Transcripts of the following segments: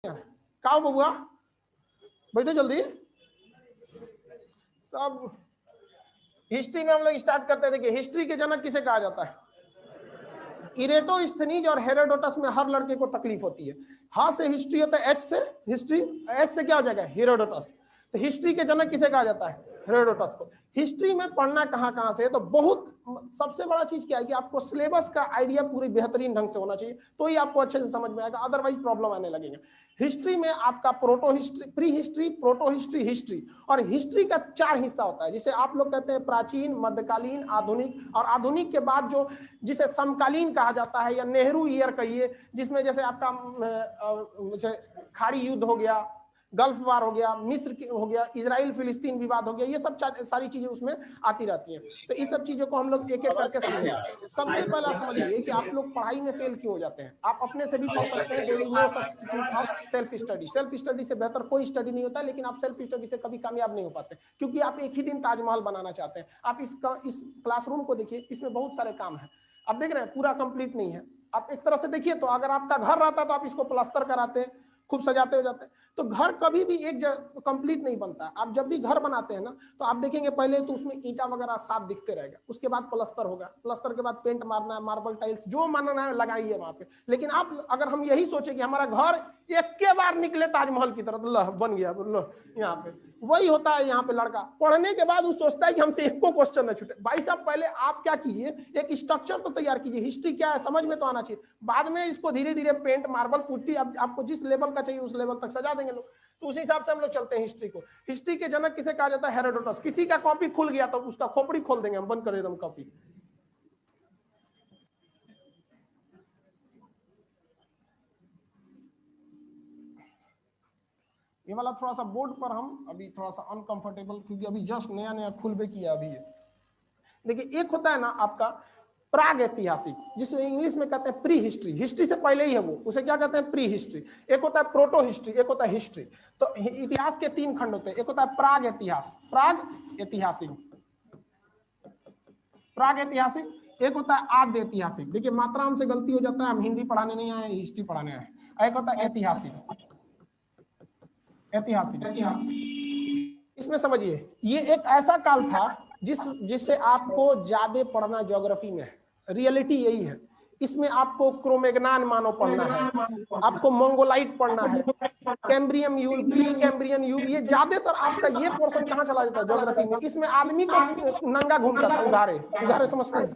का बबुआ बैठो जल्दी। सब हिस्ट्री में हम लोग स्टार्ट करते हैं। देखिए हिस्ट्री के जनक किसे कहा जाता है? इरेटोस्थनीज और हेरोडोटस में हर लड़के को तकलीफ होती है। हा से हिस्ट्री होता है, एच से हिस्ट्री, एच से क्या हो जाएगा? हेरोडोटस। तो हिस्ट्री के जनक किसे कहा जाता है? हेरोडोटस को। हिस्ट्री में पढ़ना कहाँ से है? तो बहुत सबसे बड़ा चीज क्या है कि आपको सिलेबस का आइडिया पूरी बेहतरीन ढंग से होना चाहिए, तो ही आपको अच्छे से समझ में आएगा, अदरवाइज प्रॉब्लम आने लगेगा। हिस्ट्री में आपका proto history, pre history, proto history, history, और हिस्ट्री का 4 हिस्सा होता है, जिसे आप लोग कहते हैं प्राचीन, मध्यकालीन, आधुनिक, और आधुनिक के बाद जो जिसे समकालीन कहा जाता है या नेहरू ईयर कहिए, जिसमें जैसे आपका खाड़ी युद्ध हो गया, गल्फ वार हो गया, मिस्र हो गया, इजराइल फिलिस्तीन विवाद हो गया, ये सब सारी चीजें उसमें आती रहती हैं। तो इस सब चीजों को हम लोग एक एक करके समझेंगे। सबसे पहला समझिए कि आप लोग पढ़ाई में फेल क्यों हो जाते हैं। आप अपने से भी पढ़ सकते हैं, there is no substitute of self study. Self study से बेहतर कोई स्टडी नहीं होता, लेकिन आप सेल्फ स्टडी से कभी कामयाब नहीं हो पाते, क्योंकि आप एक ही दिन ताजमहल बनाना चाहते हैं। आप इस क्लासरूम को देखिए, इसमें बहुत सारे काम है, आप देख रहे हैं पूरा कंप्लीट नहीं है। आप एक तरह से देखिए तो अगर आपका घर रहता तो आप इसको प्लास्टर कराते, खूब सजाते हो जाते। तो घर कभी भी एक कंप्लीट नहीं बनता। आप जब भी घर बनाते हैं ना, तो आप देखेंगे पहले तो उसमें ईंटा वगैरह साफ दिखते रहेगा, उसके बाद प्लास्टर होगा, प्लास्टर के बाद पेंट मारना है, मार्बल टाइल्स जो मानना है लगाइए वहां पे। लेकिन आप अगर हम यही सोचे कि हमारा घर एक के बार निकले ताजमहल की तरह, लह बन गया, यहाँ पे वही होता है। यहाँ पे लड़का पढ़ने के बाद वो सोचता है कि हमसे एक को क्वेश्चन न छूटे। भाई साहब पहले आप क्या कीजिए, एक स्ट्रक्चर तो तैयार कीजिए, हिस्ट्री क्या है समझ में तो आना चाहिए। बाद में इसको धीरे धीरे पेंट, मार्बल, पुट्टी, अब आपको जिस लेवल का चाहिए उस लेवल तक सजा देंगे लोग। तो उसी हिसाब से हम लोग चलते हैं हिस्ट्री को। हिस्ट्री के जनक किसे कहा जाता है? हेरोडोटस। किसी का कॉपी खुल गया तो उसका खोपड़ी खोल देंगे हम, बंद कर एकदम कॉपी। ये वाला थोड़ा सा बोर्ड पर हम अभी थोड़ा सा अनकंफर्टेबल, क्योंकि अभी जस्ट नया नया खुलबे किया अभी। देखिए एक होता है ना आपका प्राग ऐतिहासिक, जिसमें इंग्लिश में कहते हैं प्री हिस्ट्री, हिस्ट्री से पहले ही है वो, उसे क्या कहते हैं? Pre history. एक होता है प्रोटो हिस्ट्री, एक होता है हिस्ट्री। तो इतिहास के 3 खंड होते हैं। एक होता है प्राग इतिहास, प्राग ऐतिहासिक, प्राग ऐतिहासिक। एक होता है आद्य ऐतिहासिक। देखिए मात्रा हमसे गलती हो जाता है, हम हिंदी पढ़ाने नहीं आए, हिस्ट्री पढ़ाने आए। एक होता है ऐतिहासिक, ऐतिहासिक। इसमें समझिए ये एक ऐसा काल था जिससे आपको ज्यादा पढ़ना ज्योग्राफी में है। रियलिटी यही है। इसमें आपको क्रोमेगनान मानव पढ़ना है, आपको मंगोलाइट पढ़ना है, कैम्ब्रियन युग, प्री कैम्ब्रियन युग, ये ज्यादातर आपका ये पोर्शन कहाँ चला जाता है? ज्योग्राफी में। इसमें आदमी को नंगा घूमता था, उघारे, उघारे समझते हैं?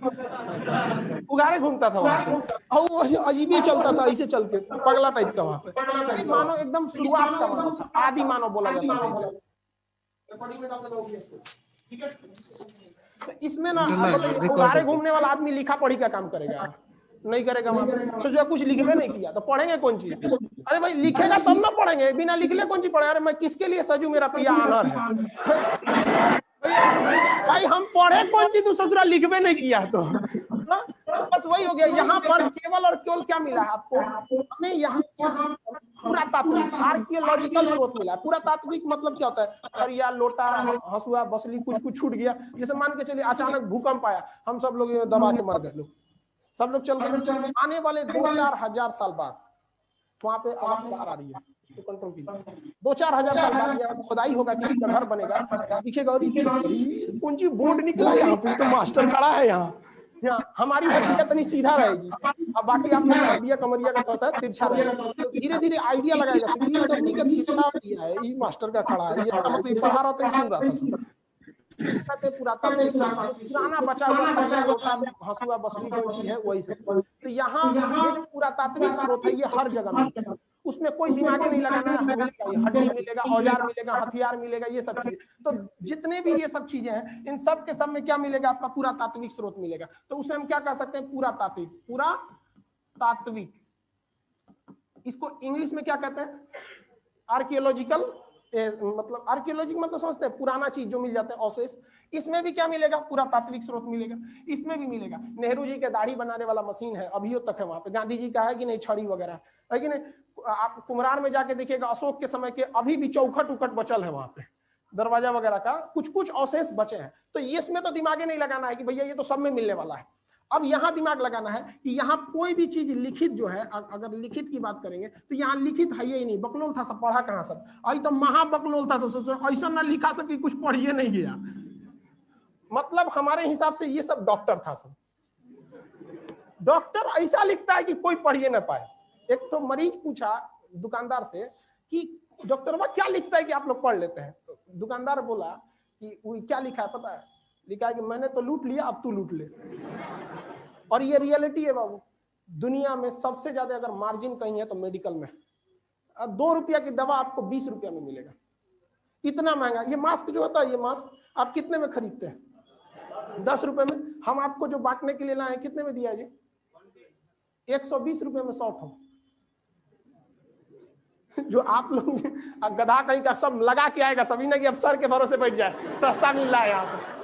उघारे घूमता था वहां पे, और वो अजीब ही चलता था, ऐसे चल के पगला टाइप का वहां पे। मानव एकदम शुरुआत का मानव था, आदि मानव बोला जाता था इसे। तो इसमें ना उघारे घूमने वाला आदमी लिखा पढ़ी का काम करेगा, नहीं करेगा वहां पे। सोचा कुछ लिखबे नहीं किया तो पढ़ेंगे कौन चीज? अरे भाई लिखेगा तब ना पढ़ेंगे, बिना लिखले कौन चीज पढ़े? अरे मैं किसके लिए सजू, मेरा पिया आनर है। भाई हम पढ़े कौन चीज, तू ससुरा लिखबे नहीं किया तो बस वही हो गया। यहाँ पर केवल और केवल क्या मिला है आपको? हमें यहाँ पुरातात्विक, आर्कियोलॉजिकल स्रोत मिला है। पुरातात्विक मतलब क्या होता है? खरिया, लोटा, हसुआ, बसली, कुछ कुछ छूट गया। जैसे मान के चलिए अचानक भूकंप आया, हम सब लोग दबा के मर गए, लोग सब लोग चल गए। आने वाले 2-4 हजार साल बाद वहां पे आवाज बाहर आ रही है, उसको कंट्रोल कीजिए। 2-4 हजार साल बाद यहाँ खुदाई होगा, किसी का घर बनेगा, दिखेगा और कौन सी बोर्ड निकला यहाँ पे, तो मास्टर खड़ा है यहाँ हमारी हड्डियां तनी सीधा रहेगी, अब बाकी आप लोग हड्डियां कमरिया का थोड़ा सा तिरछा रहेगा। तो धीरे धीरे आइडिया लगाएगा, ये सबनी का तीसरा दिया है, ये मास्टर का खड़ा है, ये मतलब पढ़ा रहा था, सुन रहा था सब। कहते पुरातात्विक पुराना बचा हुआ खरिया, लोटा, हसुआ, बसली जो चीज है वही सब। तो यहाँ ये जो पुरातात्विक स्रोत है ये हर जगह मिलता है, उसमें कोई दिमाग नहीं लगाना है, मिलेगा हड्डी मिलेगा, औजार मिलेगा, हथियार मिलेगा, ये सब चीजें। तो जितने भी ये सब चीजें हैं, इन सब के सब में क्या मिलेगा? आपका पुरातात्विक स्रोत मिलेगा। तो उसे हम क्या कह सकते हैं? पुरातात्विक, पुरातात्विक। इसको इंग्लिश में क्या कहते हैं? आर्कियोलॉजिकल। मतलब आर्कियोलॉजिक मतलब समझते हैं पुराना चीज जो मिल जाता है, अवशेष। इसमें भी क्या मिलेगा? पुरातात्विक स्रोत मिलेगा। इसमें भी मिलेगा। नेहरू जी के दाढ़ी बनाने वाला मशीन है, अभी तक है वहां पे। गांधी जी का है कि नहीं? छड़ी वगैरह है कि नहीं? आप कुम्हरार में जाके देखिएगा, अशोक के समय के अभी भी चौखट उखट बचल है वहां पे, दरवाजा वगैरह का कुछ कुछ अवशेष बचे हैं। तो इसमें तो दिमागे नहीं लगाना है कि भैया ये तो सब में मिलने वाला है। अब यहाँ दिमाग लगाना है कि यहाँ कोई भी चीज लिखित जो है, अगर लिखित की बात करेंगे तो यहाँ लिखित है ही नहीं, बकलोल था सब, पढ़ा कहाँ सब, आई तो महाबकलोल था सब, ऐसा ना लिखा सब कि कुछ पढ़िए नहीं गया। मतलब हमारे हिसाब से ये सब डॉक्टर था सब। डॉक्टर ऐसा लिखता है कि कोई पढ़िए ना पाए। एक तो मरीज पूछा दुकानदार से कि डॉक्टर वो क्या लिखता है कि आप लोग पढ़ लेते हैं? तो दुकानदार बोला कि वो क्या लिखा है पता है? लिखा है कि मैंने तो लूट लिया, अब तू लूट ले। और ये रियलिटी है बाबू, दुनिया में सबसे ज्यादा अगर मार्जिन कहीं है तो मेडिकल में। 2 रुपया की दवा आपको 20 रुपया में मिलेगा, इतना महंगा। ये मास्क जो होता है, ये मास्क आप कितने में खरीदते हैं? 10 रुपए में। हम आपको जो बांटने के लिए लाए कितने में दिया है जी? 120 रुपए में 100 ठो। जो आप लोग गधा कहीं का सब लगा के आएगा, सभी ने कि अब सर के भरोसे बैठ जाए, सस्ता मिल रहा है यहाँ पे।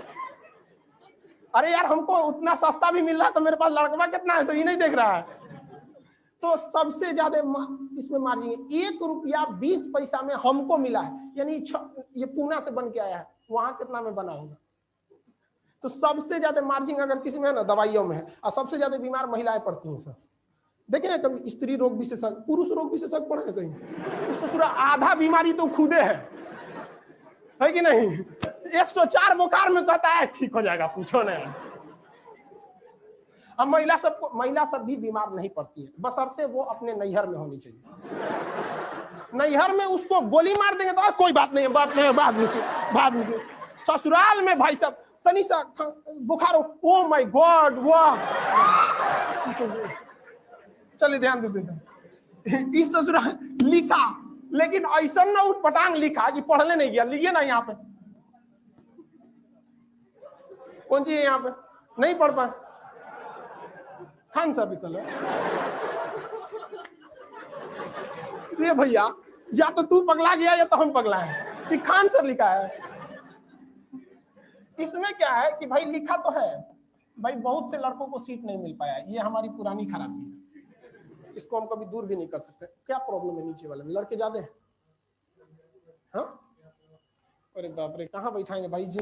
अरे यार हमको उतना सस्ता भी मिल रहा है तो मेरे पास लड़कवा कितना है सही नहीं देख रहा है। तो सबसे ज्यादा इसमें मार्जिन है। 1 रुपया 20 पैसा में हमको मिला है, यानी ये पूना से बन के आया है, वहां कितना में बना होगा? तो सबसे ज्यादा मार्जिन अगर किसी में है ना, दवाइयों में है। और सबसे ज्यादा बीमार महिलाएं पड़ती हैं सर। देखे कभी स्त्री रोग विशेषज्ञ, पुरुष रोग विशेषज्ञ पढ़े हैं कहीं? ससुरा आधा बीमारी तो खुदे है कि नहीं? 104 बुखार में कहता है ठीक हो जाएगा, पूछो नहीं। अब महिला सब भी बीमार नहीं पड़ती है, बशर्ते वो अपने नैहर में होनी चाहिए। नैहर में उसको गोली मार देंगे तो कोई बात नहीं है, बाद में ससुराल में भाई साहब तनी सा बुखार, ओ माय गॉड, वाह, चलिए ध्यान दे देते। इस ससुराल लिखा, लेकिन ऐसा ना उठपटांग लिखा कि पढ़ने नहीं गया। लिखिए ना यहाँ पे, कौन चीज है यहाँ पे? नहीं पढ़ पाए खान सर निकल ये भैया, या तो तू पगला गया या तो हम पगला है कि खान सर लिखा है। इसमें क्या है कि भाई लिखा तो है भाई, बहुत से लड़कों को सीट नहीं मिल पाया, ये हमारी पुरानी खराबी है, इसको हम कभी दूर भी नहीं कर सकते। क्या प्रॉब्लम है नीचे वाले में? लड़के ज्यादा हैं? हाँ, अरे बाप रे, कहाँ बैठाएंगे भाई जी?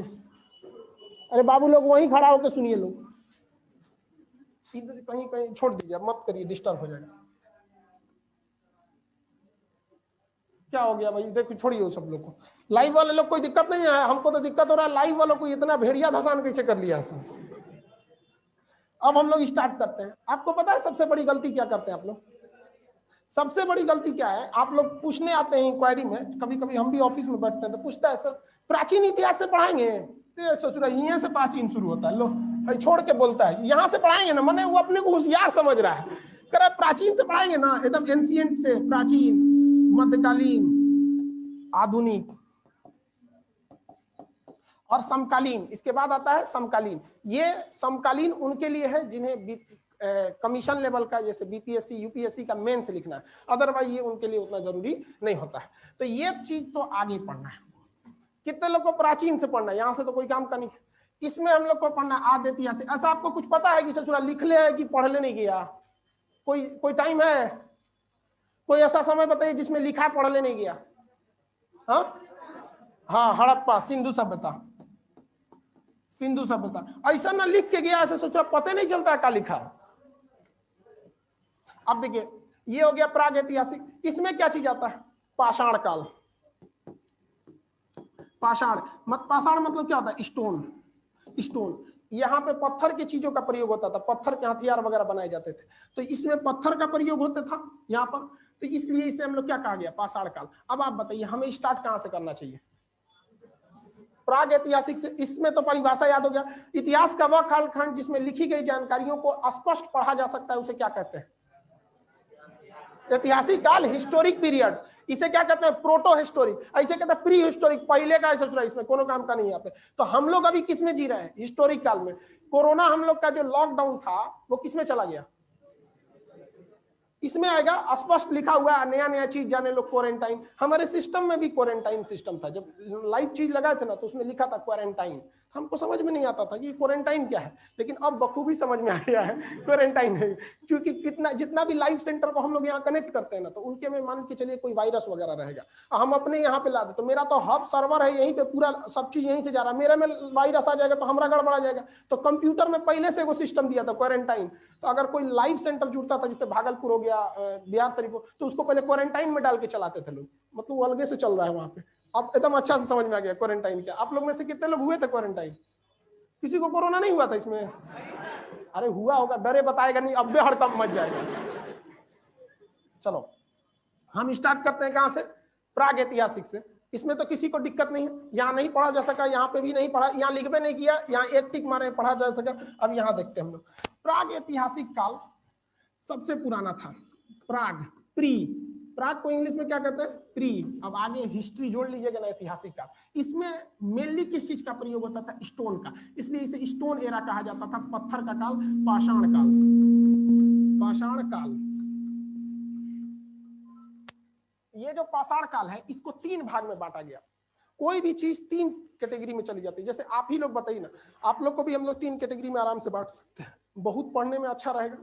अरे बाबू लोग वहीं खड़ा होकर सुनिए, लोग कहीं कहीं छोड़ दीजिए, मत करिए, डिस्टर्ब हो जाएगा। क्या हो गया भाई? देखो छोड़िए सब लोग को। लाइव वाले लोग कोई दिक्कत नहीं है, हमको तो दिक्कत हो रहा है। लाइव वालों को इतना भेड़िया धसान कैसे कर लिया ऐसा? अब हम लोग स्टार्ट करते हैं। आपको पता है सबसे बड़ी गलती क्या करते हैं आप लोग? सबसे बड़ी गलती क्या है? आप लोग पूछने आते हैं इंक्वायरी में, कभी कभी हम भी ऑफिस में बैठते हैं तो पूछता है सर प्राचीन इतिहास से पढ़ाएंगे? तो ससुरा यहीं से प्राचीन शुरू होता है। लो भाई छोड़ के बोलता है यहाँ से पढ़ाएंगे ना, मैंने वो अपने को होशियार समझ रहा है, कह रहा प्राचीन से पढ़ाएंगे ना, एकदम एंशिएंट से, प्राचीन, मध्यकालीन, आधुनिक और समकालीन। इसके बाद आता है समकालीन। ये समकालीन उनके लिए है जिन्हें कमीशन लेवल का, जैसे बीपीएससी यूपीएससी का मेंस लिखना है, अदरवाइज ये उनके लिए उतना जरूरी नहीं होता है। तो ये चीज तो आगे पढ़ना है। कितने लोग को प्राचीन से पढ़ना है? यहाँ से तो कोई काम का नहीं। इसमें हम लोग को पढ़ना आद इतिहास से। ऐसा आपको कुछ पता है कि ससुरा लिख ले है कि पढ़ ले नहीं गया? कोई टाइम है? कोई ऐसा समय बताइए जिसमें लिखा है पढ़ ले नहीं गया? हाँ, हड़प्पा, सिंधु सभ्यता। ऐसा ना लिख के गया, ऐसा सोचा पता नहीं चलता क्या लिखा। अब देखिए ये हो गया प्राग ऐतिहासिक। इसमें क्या चीज आता है? पाषाण काल। पाषाण मतलब क्या होता है? स्टोन। यहाँ पे पत्थर की चीजों का प्रयोग होता था, पत्थर के हथियार वगैरह बनाए जाते थे, तो इसमें पत्थर का प्रयोग होता था यहाँ पर, तो इसलिए इसे हम लोग क्या कहा गया? पाषाण काल। अब आप बताइए हमें स्टार्ट कहां से करना चाहिए? प्राग ऐतिहासिक से। इसमें तो परिभाषा याद हो गया। इतिहास का वह कालखंड जिसमें लिखी गई जानकारियों को स्पष्ट पढ़ा जा सकता है, उसे क्या कहते हैं? ऐतिहासिक काल, हिस्टोरिक पीरियड। इसे क्या कहते हैं? Proto historic. ऐसे कहते हैं प्री हिस्टोरिक, पहले का सोच रहा है, इसमें कोनो काम का नहीं आते। तो हम लोग अभी किस में जी रहे हैं? हिस्टोरिक काल में। कोरोना हम लोग का जो लॉकडाउन था वो किस में चला गया? इसमें आएगा, स्पष्ट लिखा हुआ है, नया चीज जाने लोग, क्वारंटाइन। हमारे सिस्टम में भी क्वारंटाइन सिस्टम था। जब लाइव चीज लगाए थे ना तो उसमें लिखा था क्वारंटाइन, हमको समझ में नहीं आता था कि क्वारंटाइन क्या है, लेकिन अब बखूबी समझ में आ गया है क्वारंटाइन है। क्योंकि कितना जितना भी लाइव सेंटर को हम लोग यहाँ कनेक्ट करते हैं ना, तो उनके में मान के चलिए कोई वायरस वगैरह रहेगा, हम अपने यहाँ पे ला दे, तो मेरा तो हब सर्वर है यहीं पे, पूरा सब चीज यहीं से जा रहा है, मेरे में वायरस आ जाएगा तो हमारा गड़बड़ा जाएगा। तो कंप्यूटर में पहले से वो सिस्टम दिया था क्वारंटाइन, तो अगर कोई लाइव सेंटर जुड़ता था, जैसे भागलपुर हो गया, बिहार शरीफ, तो उसको पहले क्वारंटाइन में डाल के चलाते थे लोग, मतलब वो अलगे से चल रहा है वहां पे। अब एकदम अच्छा से समझ में आ गया क्वारंटाइन क्या। आप लोग में से कितने लोग हुए थे क्वारंटाइन? किसी को कोरोना नहीं हुआ था इसमें? अरे हुआ होगा, डरे बताएगा नहीं, अब हड़कंप मच जाएगा। चलो हम स्टार्ट करते हैं कहां से? प्राग ऐतिहासिक से। इसमें तो किसी को दिक्कत नहीं है, यहाँ नहीं पढ़ा जा सका, यहाँ पे भी नहीं पढ़ा, यहाँ लिख भी नहीं किया, यहाँ एक टिक मारे पढ़ा जा सका। अब यहाँ देखते हैं हम लोग, प्राग ऐतिहासिक काल सबसे पुराना था। प्राग, प्राग को इंग्लिश में क्या कहते हैं? प्री। अब आगे हिस्ट्री जोड़ लीजिएगा ना, ऐतिहासिक काल। इसमें मेनली किस चीज का प्रयोग होता था? स्टोन का, इसलिए इसे स्टोन एरा कहा जाता था, पत्थर का काल, पाषाण काल। पाषाण काल, ये जो पाषाण काल है, इसको 3 भाग में बांटा गया। कोई भी चीज 3 कैटेगरी में चली जाती है। जैसे आप ही लोग बताइए ना, आप लोग को भी हम लोग 3 कैटेगरी में आराम से बांट सकते हैं। बहुत पढ़ने में अच्छा रहेगा,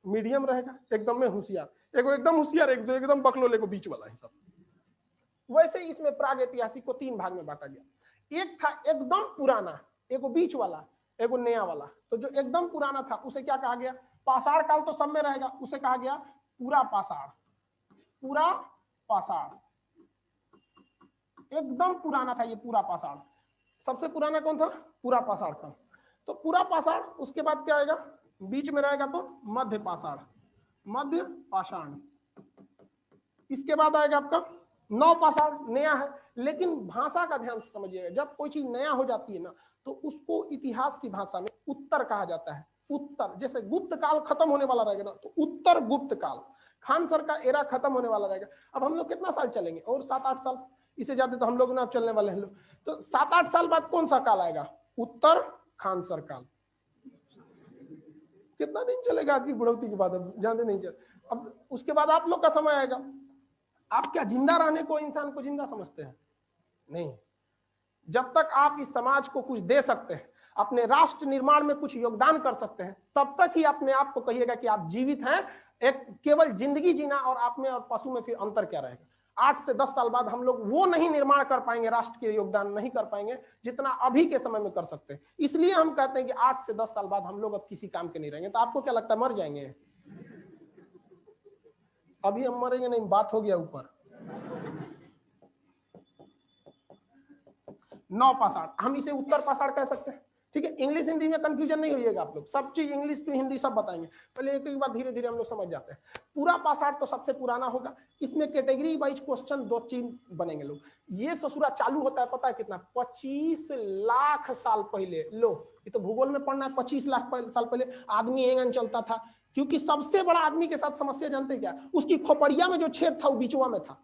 मीडियम रहेगा, एकदम में होशियार, एगो एकदम होशियार, एकदम बकलोले को बीच वाला हिसाब। वैसे इसमें प्राग ऐतिहासिक को 3 भाग में बांटा गया। एक था एकदम पुराना, एगो बीच वाला, एगो नया वाला। तो जो एकदम पुराना था उसे क्या कहा गया? पाषाण काल तो सब में रहेगा, उसे कहा गया पूरा पाषाण। पूरा पाषाण एकदम पुराना था ये पूरा पाषाण। सबसे पुराना कौन था? पूरा पाषाण था। तो पूरा पाषाण, उसके बाद क्या आएगा? बीच में रहेगा तो मध्य पाषाण, मध्य पाषाण। इसके बाद आएगा आपका नव पाषाण, नया है। लेकिन भाषा का ध्यान से समझिएगा, जब कोई चीज नया हो जाती है ना, तो उसको इतिहास की भाषा में उत्तर कहा जाता है। उत्तर, जैसे गुप्त काल खत्म होने वाला रहेगा ना, तो उत्तर गुप्त काल। खान सर का एरा खत्म होने वाला रहेगा। अब हम लोग कितना साल चलेंगे? और 7-8 साल, इससे ज्यादा तो हम लोग ना चलने वाले हैं लोग। तो 7-8 साल बाद कौन सा काल आएगा? उत्तर खान सर काल। कितना दिन चलेगा आपकी बुढ़ौती के बाद? अब जानते नहीं चल। अब उसके बाद आप लोग का समय आएगा। आप क्या जिंदा रहने को, इंसान को जिंदा समझते हैं? नहीं। जब तक आप इस समाज को कुछ दे सकते हैं, अपने राष्ट्र निर्माण में कुछ योगदान कर सकते हैं, तब तक ही अपने आप को कहिएगा कि आप जीवित हैं। एक केवल जिंदगी जीना और आप में और पशु में फिर अंतर क्या रहेगा? 8 से 10 साल बाद हम लोग वो नहीं निर्माण कर पाएंगे, राष्ट्र के योगदान नहीं कर पाएंगे जितना अभी के समय में कर सकते हैं। इसलिए हम कहते हैं कि 8 से 10 साल बाद हम लोग अब किसी काम के नहीं रहेंगे। तो आपको क्या लगता है, मर जाएंगे? अभी हम मरेंगे नहीं, बात हो गया ऊपर। नौ पाषाण, हम इसे उत्तर पाषाण कह सकते हैं। ठीक है, इंग्लिश हिंदी में कंफ्यूजन नहीं होइएगा आप लोग, सब चीज इंग्लिश टू हिंदी सब बताएंगे। पहले एक बार धीरे धीरे हम लोग समझ जाते हैं। पूरा पाषाण तो सबसे पुराना होगा। इसमें कैटेगरी वाइज क्वेश्चन 2-3 बनेंगे लोग। ये ससुरा चालू होता है पता है कितना? 25 लाख साल पहले। लो, ये तो भूगोल में पढ़ना है। 25 लाख साल पहले आदमी एंगन चलता था, क्योंकि सबसे बड़ा आदमी के साथ समस्या जानते क्या? उसकी खोपड़िया में जो छेद था वो बीचवा में था।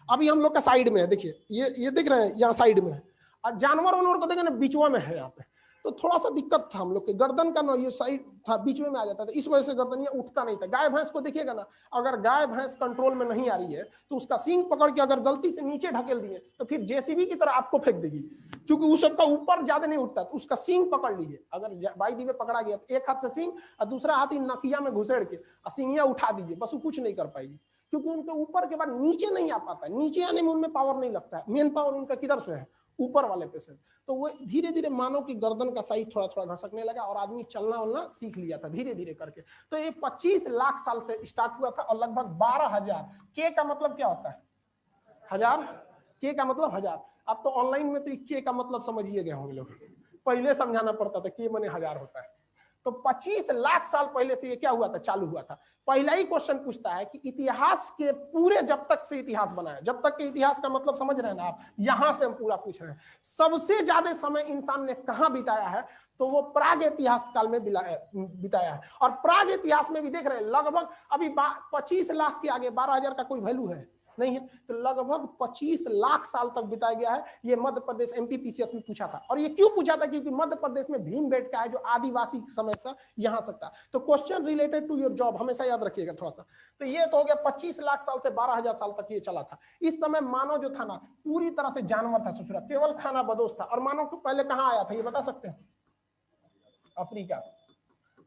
अभी हम लोग का साइड में है, देखिए ये दिख रहे हैं, यहाँ साइड में है। और जानवर वानवर को देखें ना, बीचवा में है यहाँ पे। तो थोड़ा सा दिक्कत था हम लोग के, गर्दन का ना ये साइड था, बीच में आ जाता था, इस वजह से गर्दन ये उठता नहीं था। गाय भैंस को देखिएगा ना, अगर गाय भैंस कंट्रोल में नहीं आ रही है तो उसका सींग पकड़ के अगर गलती से नीचे ढकेल दिए तो फिर जेसीबी की तरह आपको फेंक देगी, क्योंकि उस सबका ऊपर ज्यादा नहीं उठता। तो उसका सींग पकड़ लीजिए, अगर बाई दी में पकड़ा गया तो एक हाथ से सींग और दूसरा हाथ ही नकिया में घुसेड़ के और सींगिया उठा दीजिए, बस वो कुछ नहीं कर पाएगी, क्योंकि उनके ऊपर के बाद नीचे नहीं आ पाता। नीचे आने में उनमें पावर नहीं लगता है। मेन पावर उनका किधर से है? ऊपर वाले पे से। तो वो धीरे धीरे मानो कि गर्दन का साइज थोड़ा थोड़ा घसकने लगा और आदमी चलना वलना सीख लिया था धीरे धीरे करके। तो ये 25 लाख साल से स्टार्ट हुआ था और लगभग 12,000। के का मतलब क्या होता है? 1000। के का मतलब 1000। अब तो ऑनलाइन में तो के का मतलब समझिए गए होंगे लोग, पहले समझाना पड़ता था के माने 1000 होता है। तो 25 लाख साल पहले से ये क्या हुआ था? चालू हुआ था। पहला ही क्वेश्चन पूछता है कि इतिहास के पूरे, जब तक से इतिहास बना है, जब तक के इतिहास का मतलब समझ रहे हैं ना आप, यहां से हम पूरा पूछ रहे हैं। सबसे ज्यादा समय इंसान ने कहां बिताया है? तो वो प्राग इतिहास काल में बिताया है। और प्राग इतिहास में भी देख रहे हैं लगभग अभी 25 लाख के आगे 12,000 का कोई वैल्यू है? नहीं है। तो लगभग 25 लाख साल तक बिताया गया है। ये मध्य प्रदेश एमपीपीसीएस में पूछा था। और ये क्यों पूछा था? क्योंकि मध्य प्रदेश में भीमबेटका है जो आदिवासी समय से यहाँ सकता। तो question related to your job हमेशा याद रखिएगा थोड़ा सा। तो ये तो हो गया 25 लाख साल से 12,000 साल तक ये चला था। इस समय मानव जो था ना पूरी तरह से जानवर था, ससुरा केवल खाना बदोश था। और मानव को पहले कहाँ आया था ये बता सकते हैं? अफ्रीका।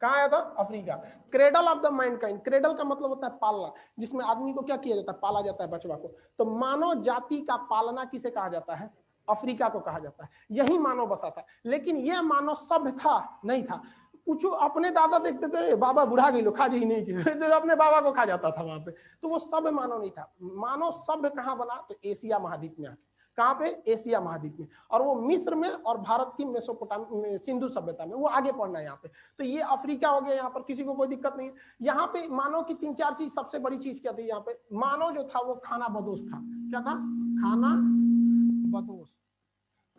कहाँ आया था? Africa. Cradle of the Mankind, cradle का मतलब होता है पालना, जिसमें आदमी को क्या किया जाता है? पाला जाता है बचवा को। तो मानव जाति का पालना किसे कहा जाता है? अफ्रीका को कहा जाता है। यही मानव बसा था। लेकिन यह मानव सभ्य था नहीं था। कुछ अपने दादा देखते थे बाबा बुढ़ा गई लो खा जी नहीं के जो अपने बाबा को खा जाता था वहां पे। तो वो सभ्य मानव नहीं था। मानव सभ्य कहाँ बना? तो एशिया महाद्वीप में आके। कहाँ पे? एशिया महाद्वीप में। और वो मिस्र में और भारत की मेसोपोटामिया सिंधु सभ्यता में वो आगे पढ़ना है यहाँ पे। तो ये अफ्रीका हो गया। यहाँ पर किसी को कोई दिक्कत नहीं है। यहाँ पे मानव की 3-4 चीज, सबसे बड़ी चीज क्या थी यहाँ पे? मानव जो था वो खाना बदोश था। क्या था? खाना बदोश।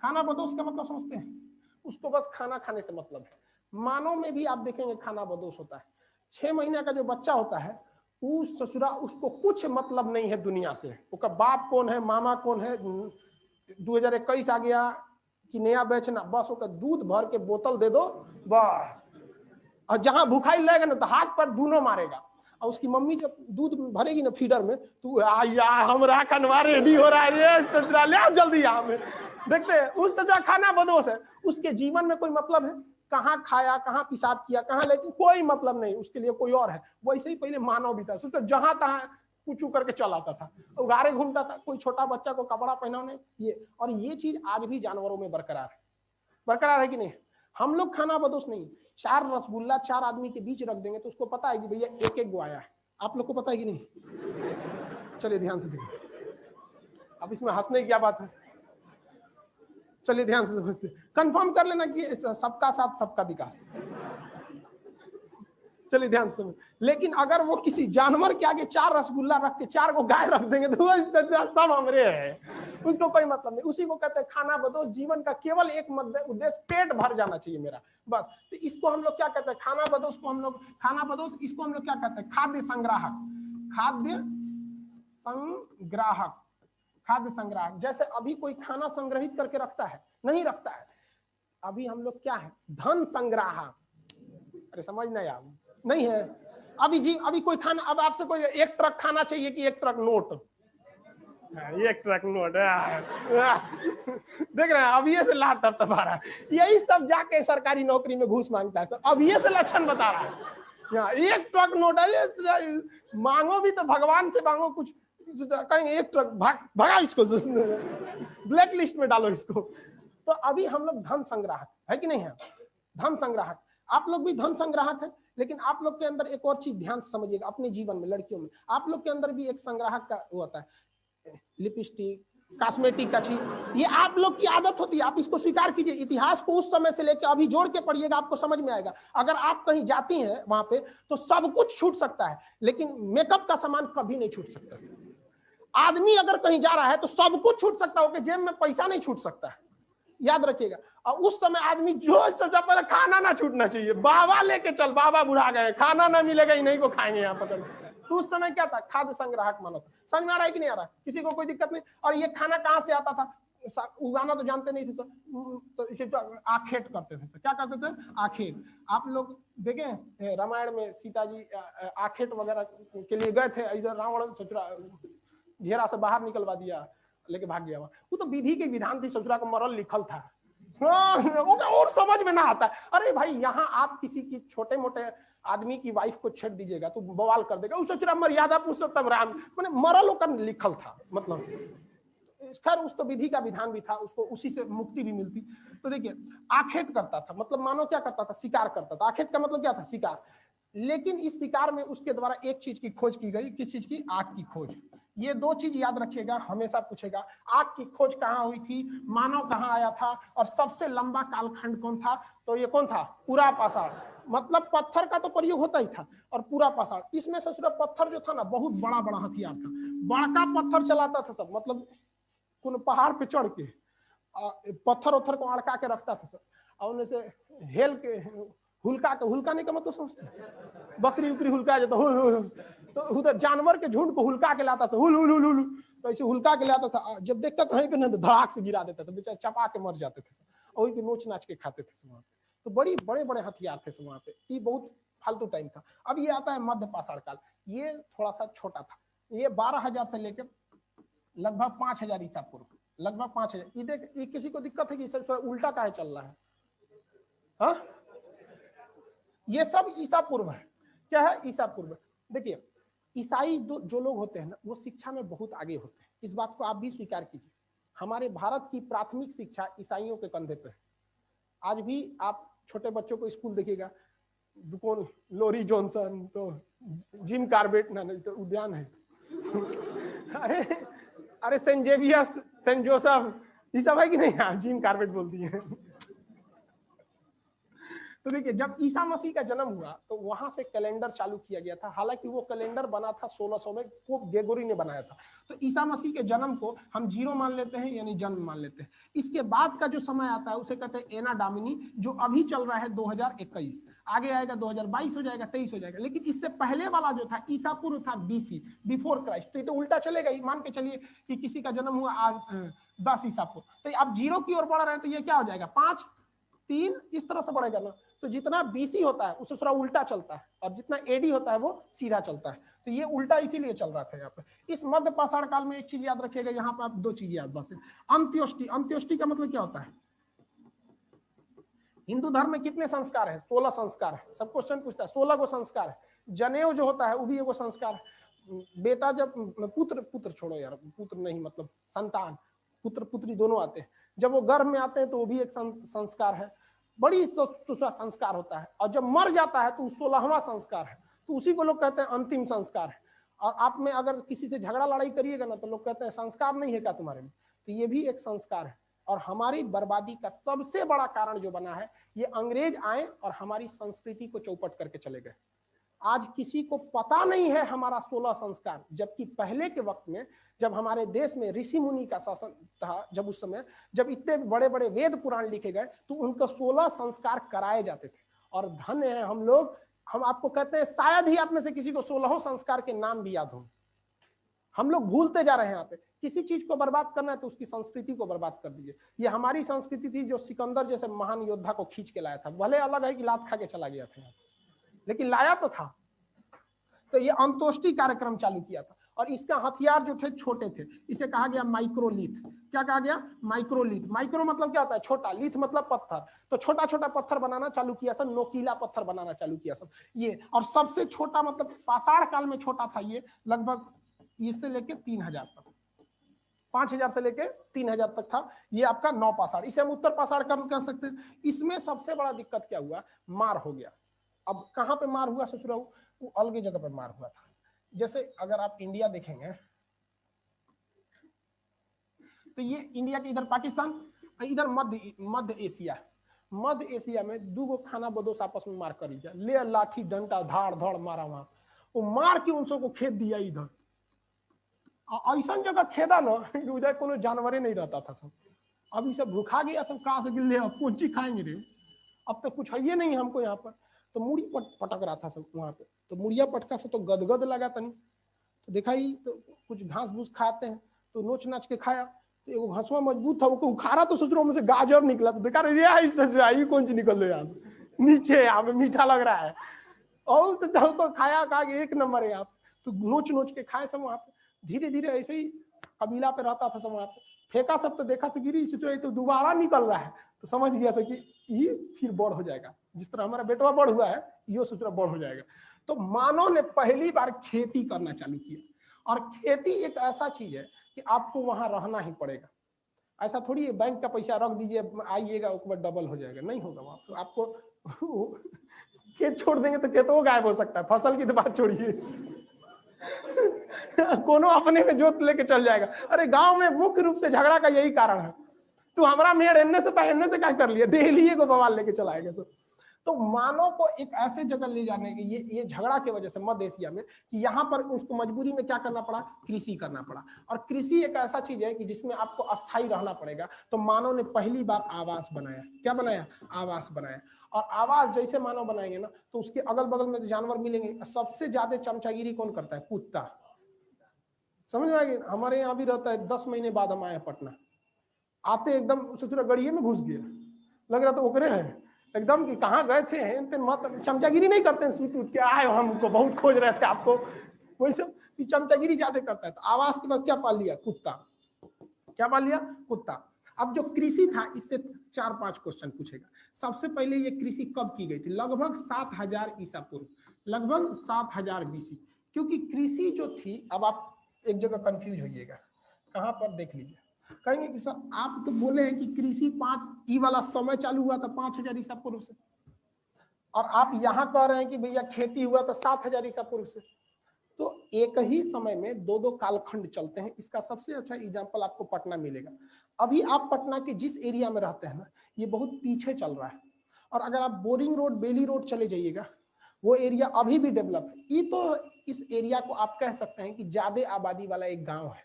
खाना बदोश का मतलब समझते हैं? उसको बस खाना खाने से मतलब है। मानव में भी आप देखेंगे खाना बदोश होता है। 6 महीने का जो बच्चा होता है उस ससुरा उसको कुछ मतलब नहीं है दुनिया से। उसका बाप कौन है, मामा कौन है। 2021 आ गया कि नया बेचना, बस उसका दूध भर के बोतल दे दो बस। और जहां भूखाई लगेगा ना तो हाथ पर दोनों मारेगा। और उसकी मम्मी जब दूध भरेगी ना फीडर में तो हमरा कनवा रेडी हो रहा है ससुरा ले आओ जल्दी यहाँ में। देखते हैं उस ससुरा खाना बदोश है। उसके जीवन में कोई मतलब है? कहाँ खाया, कहाँ पेशाब किया, कहाँ, लेकिन कोई मतलब नहीं। उसके लिए कोई और है। वैसे ही पहले मानव भी था। सोचो जहां तहां कुछ करके चल आता था, उगारे घूमता था। कोई छोटा बच्चा को कपड़ा पहनाने ये। और ये चीज आज भी जानवरों में बरकरार है। बरकरार है कि नहीं? हम लोग खाना बदोश नहीं। 4 रसगुल्ला 4 आदमी के बीच रख देंगे तो उसको पता है कि भैया एक एक गो आया है। आप लोग को पता है कि नहीं? चलिए ध्यान से देखिए। अब इसमें हंसने की क्या बात है? चलिए ध्यान से समझते, कंफर्म कर लेना कि सबका साथ सबका विकास। चलिए ध्यान से। लेकिन अगर वो किसी जानवर के आगे 4 रसगुल्ला रख के 4 को गाय रख देंगे तो सब हमरे है। उसको कोई मतलब नहीं। उसी को कहते हैं खाना बदोश। जीवन का केवल एक उद्देश्य पेट भर जाना चाहिए मेरा, बस। तो इसको हम लोग क्या कहते हैं? खाना बदोश को हम लोग, खाना बदोश इसको हम लोग क्या कहते हैं? खाद्य संग्राहक। खाद्य संग्राहक, खाद्य संग्राहक। जैसे अभी कोई खाना संग्रहित करके रखता है? नहीं रखता है। अभी हम लोग क्या है? धन संग्राहक। अरे समझ नहीं आ नहीं है अभी जी। अभी कोई खाना, अब आपसे कोई 1 ट्रक खाना चाहिए कि 1 ट्रक नोट? 1 ट्रक नोट देख रहे हैं? अब ये से लाट टपटपा रहा है। यही सब जाके सरकारी नौकरी में घूस मांगता है सब। अब ये से लक्षण बता रहा है। 1 ट्रक नोट है। मांगो भी तो भगवान से मांगो कुछ। कहेंगे 1 ट्रक भगा इसको, ब्लैक लिस्ट में डालो इसको। तो अभी हम लोग धन संग्राहक है कि नहीं है? धन संग्राहक। आप लोग भी धन संग्राहक है। लेकिन आप लोग के अंदर एक और चीज ध्यान से समझिएगा। अपने जीवन में, लड़कियों में, आप लोग के अंदर भी एक संग्राहक का होता है। लिपस्टिक, कॉस्मेटिक का चीज, ये आप लोग की आदत होती है। आप इसको स्वीकार कीजिए। इतिहास को उस समय से लेकर अभी जोड़ के पढ़िएगा, आपको समझ में आएगा। अगर आप कहीं जाती हैं वहां पे तो सब कुछ छूट सकता है, लेकिन मेकअप का सामान कभी नहीं छूट सकता। आदमी अगर कहीं जा रहा है तो सब कुछ छूट सकता है, जेब में पैसा नहीं छूट सकता है। याद रखिएगा। और उस समय आदमी जो सोचा पर खाना ना छूटना चाहिए। बाबा लेके चल, बाबा बुढ़ा गए, खाना ना मिलेगा, इन्हीं को खाएंगे यहाँ पर। तो उस समय क्या था? खाद्य संग्राहक माना था। समझ में आ रहा है कि नहीं आ रहा? किसी को कोई दिक्कत नहीं। और ये खाना कहाँ से आता था? उगाना तो जानते नहीं थे सर, तो इसे आखेट करते थे सर। क्या करते थे? आखेट। आप लोग देखे रामायण में सीता जी आखेट वगैरह के लिए गए थे। इधर रावण ससुरा घेरा से बाहर निकलवा दिया, लेके भाग गया। वो तो विधि के विधान थी, ससुरा का मरल लिखल था। और समझ में ना आता। अरे भाई यहाँ आप किसी की छोटे मोटे आदमी की वाइफ को छेड़ दीजिएगा तो बवाल कर देगा। उस ससुरा मर्यादा पुरुषोत्तम राम, मैंने मरल होकर लिखल था। मतलब खैर उस तो विधि का विधान भी था, उसको उसी से मुक्ति भी मिलती। तो देखिए आखेट करता था, मतलब मानो क्या करता था? शिकार करता था। आखेट का मतलब क्या था? शिकार। लेकिन इस शिकार में उसके द्वारा एक चीज की खोज की गई। किस चीज की? आग की खोज। ये 2 चीज याद रखिएगा, हमेशा पूछेगा। आग की खोज कहाँ हुई थी? मानव कहाँ आया था? और सबसे लंबा कालखंड कौन था? तो ये कौन था? पूरा पाषाण। मतलब पत्थर का तो प्रयोग होता ही था, और पूरा पाषाण। इसमें ससुरा पत्थर जो था ना बहुत बड़ा बड़ा हथियार था। बड़का पत्थर चलाता था सब। मतलब कोई पहाड़ पे चढ़ के पत्थर उत्थर को अड़का के रखता था सब, और उन्हें से हेल के हुलका के, हुलकाने का मतलब समझते हैं? बकरी उकरी हुलका जाता। तो उधर जानवर के झुंड को हुलका के लाता था, हुल हुल हुल हुल, तो ऐसे हुलका के लाता था। जब देखता था वहीं पे ना धड़ाक से गिरा देता था, बेचारे चपा के मर जाते थे, और वहीं पे नोच नाच के खाते थे वहां पे। तो बड़ी बड़े बड़े हथियार थे वहां पे। ये बहुत फालतू टाइम था। अब ये आता है मध्य पाषाण काल, ये थोड़ा सा छोटा था। ये 12,000 से लेकर लगभग 5,000 ईसा पूर्व, लगभग 5,000। ये देख, ये किसी को दिक्कत है कि सर उल्टा काहे चल रहा है? हाँ, ये सब ईसा पूर्व है। क्या है? ईसा पूर्व। देखिए, ईसाई जो लोग होते हैं ना, वो शिक्षा में बहुत आगे होते हैं। इस बात को आप भी स्वीकार कीजिए। हमारे भारत की प्राथमिक शिक्षा ईसाइयों के कंधे पे है। आज भी आप छोटे बच्चों को स्कूल देखिएगा, कौन, लोरी जॉनसन, तो जिम कार्बेट, ना नहीं तो उद्यान है अरे अरे सेंट जेवियर्स, सेंट जोसेफ, ये सब है कि नहीं? हाँ, जिम कार्बेट बोलती है तो देखिए, जब ईसा मसीह का जन्म हुआ तो वहां से कैलेंडर चालू किया गया था। हालांकि वो कैलेंडर बना था 1600 में, पोप ग्रेगोरी ने बनाया था। तो ईसा मसीह के जन्म को हम 0 मान लेते हैं, यानी जन्म मान लेते हैं। इसके बाद का जो समय आता है उसे कहते हैं एना डामिनी, जो अभी चल रहा है 2021। आगे आएगा 2022 हो जाएगा, 23 हो जाएगा। लेकिन इससे पहले वाला जो था ईसा पूर्व था, BC, बिफोर क्राइस्ट। तो उल्टा चलेगा ही। मान के चलिए कि किसी का जन्म हुआ आज 10 ईसा पूर्व, तो अब 0 की ओर बढ़ रहे हैं, तो ये क्या हो जाएगा? 5, 3, इस तरह से बढ़ेगा ना। तो जितना BC होता है उससे थोड़ा उल्टा चलता है, और जितना AD होता है वो सीधा चलता है। तो ये उल्टा इसीलिए चल रहा था यहाँ पे। इस मध्य पाषाण काल में एक चीज याद रखिएगा, यहाँ पे आप 2 चीज याद बस। अंत्योष्टि, अंत्योष्टि का मतलब क्या होता है? हिंदू धर्म में कितने संस्कार है? 16 संस्कार है। सब क्वेश्चन पूछता है, 16 गो संस्कार है। जनेऊ जो होता है वो भी एगो संस्कार है। बेटा जब पुत्र छोड़ो यार, पुत्र नहीं मतलब संतान, पुत्र पुत्री दोनों आते हैं, जब वो गर्भ में आते हैं तो वो भी एक संस्कार है। बड़ी संस्कार होता है। और जब मर जाता है तो 16वां संस्कार है, तो उसी को लोग कहते हैं अंतिम संस्कार है। और आप में अगर किसी से झगड़ा लड़ाई करिएगा ना, तो लोग कहते हैं संस्कार नहीं है क्या तुम्हारे में? तो ये भी एक संस्कार है। और हमारी बर्बादी का सबसे बड़ा कारण जो बना है, ये अंग्रेज आए और हमारी संस्कृति को चौपट करके चले गए। आज किसी को पता नहीं है हमारा 16 संस्कार, जबकि पहले के वक्त में जब हमारे देश में ऋषि मुनि का शासन था, जब उस समय जब इतने बड़े बड़े वेद पुराण लिखे गए, तो उनको 16 संस्कार कराए जाते थे। और धन्य है हम लोग, हम आपको कहते हैं शायद ही आप में से किसी को 16 संस्कार के नाम भी याद हो। हम लोग भूलते जा रहे हैं। यहाँ पे किसी चीज को बर्बाद करना है तो उसकी संस्कृति को बर्बाद कर दीजिए। ये हमारी संस्कृति थी जो सिकंदर जैसे महान योद्धा को खींच के लाया था। भले अलग है कि लात खा के चला गया था, लेकिन लाया तो था। तो ये अंतोष्टि कार्यक्रम चालू किया था। और इसका हथियार जो थे छोटे थे, इसे कहा गया माइक्रोलिथ। क्या कहा गया? माइक्रोलिथ। माइक्रो मतलब क्या होता है? छोटा, लिथ मतलब पत्थर। तो छोटा छोटा पत्थर बनाना चालू किया सब, नोकीला पत्थर बनाना चालू किया सब ये। और सबसे छोटा मतलब पाषाण काल में छोटा था ये, लगभग इससे लेके 3,000 तक, 5,000 से लेके 3,000 तक था ये आपका 9 पाषाण। इसे हम उत्तर पाषाण काल कह सकते हैं। इसमें सबसे बड़ा दिक्कत क्या हुआ? मार हो गया। अब कहां पे मार हुआ ससुराल? वो अलग जगह पे मार हुआ था। जैसे अगर आप इंडिया देखेंगे तो ये इंडिया के इधर पाकिस्तान, इधर मध्य एशिया। मध्य एशिया में 2 गो खाना बदोश आपस में मार कर लिया, ले लाठी डंडा धाड़ धड़ मारा वहां। वो मार के उन सबको खेद दिया इधर। ऐसा जगह खेदा ना उधर कोनो जानवरे नहीं रहता था सब। अब ये सब भूखा गया सब, कहा से गिले अब कौन चीज खाएंगे रे, अब तो कुछ है ये नहीं हमको यहाँ पर। तो मुड़ी पटक रहा था सब वहां पे। तो मुड़िया पटका से तो गदगद लगा तनी। तो देखा ही तो कुछ घास भूस खाते हैं, तो नोच नाच के खाया। तो एगो घसवा मजबूत था, वो उखाड़ा तो सोच रहा हूँ से गाजर निकला। तो देखा रे कौन सी निकल रही है नीचे, यहाँ पे मीठा लग रहा है। और तो खाया, कहा कि 1 नंबर है। आप तो नोच नोच के खाए सब वहां पे। धीरे धीरे ऐसे ही कबीला पे रहता था सब वहां पे। फेंका सब तो देखा से गिरी, सोच रही तो दोबारा निकल रहा है। तो समझ गया से कि ये फिर बड़ हो जाएगा, जिस तरह हमारा बेटवा बड़ हुआ है ये सोच रहा बड़ हो जाएगा। तो मानव ने पहली बार खेती करना चालू किया। और खेती एक ऐसा चीज है कि आपको वहां रहना ही पड़ेगा। ऐसा थोड़ी है बैंक का पैसा रख दीजिए आइएगा उसके बाद डबल हो जाएगा, नहीं होगा वहां। तो आपको खेत छोड़ देंगे तो खेतों गायब हो सकता है, फसल की तो बात छोड़िए कोनो अपने में जोत लेके चल जाएगा। अरे गांव में मुख्य रूप से झगड़ा का यही कारण है। तू हमारा मेड़ एन्ने से क्या कर लिया, डेली को बवाल लेके चलाएगा सब। तो मानव को एक ऐसे जगह ले जाने के ये झगड़ा की वजह से मध्य एशिया में, कि यहाँ पर उसको मजबूरी में क्या करना पड़ा? कृषि करना पड़ा। और कृषि एक ऐसा चीज है कि जिसमें आपको अस्थायी रहना पड़ेगा। तो मानव ने पहली बार आवास बनाया। क्या बनाया? आवास बनाया। और आवाज जैसे मानव बनाएंगे ना तो उसके अगल बगल में जानवर मिलेंगे। सबसे ज्यादा चमचागिरी कौन करता है? कुत्ता। समझ में आ गया? हमारे यहाँ भी रहता है, 10 महीने बाद हम आए पटना, आते एकदम सोच रहा गड़िए में घुस गया, लग रहा तो ओकरे है एकदम कि कहाँ गए थे, मत चमचागिरी नहीं करते हैं, सूत उत के आए हमको बहुत खोज रहे थे आपको, वही सब चमचागिरी ज्यादा करता है। तो आवाज के पास क्या पाल लिया? कुत्ता। क्या पाल लिया? कुत्ता। अब जो कृषि था इससे 4-5 क्वेश्चन पूछेगा। सबसे पहले ये कृषि कब की गई थी? लगभग 7000 ईसा पूर्व, लगभग 7000 BC। क्योंकि कृषि जो थी, अब आप एक जगह कंफ्यूज होइएगा, कहां पर देख लीजिए, कहेंगे कि सर आप तो बोले हैं कि कृषि 5 ई वाला समय चालू हुआ था 5000 ईसा पूर्व से, और आप यहां कह रहे हैं कि भैया खेती हुआ था 7000 ईसा पूर्व से। तो एक ही समय में दो दो कालखंड चलते हैं। इसका सबसे अच्छा एग्जांपल आपको पटना मिलेगा। अभी आप पटना के जिस एरिया में रहते हैं ना, ये बहुत पीछे चल रहा है, और अगर आप बोरिंग रोड, बेली रोड चले जाइएगा, वो एरिया अभी भी डेवलप है। ये तो इस एरिया को आप कह सकते हैं कि ज्यादा आबादी वाला एक गांव है,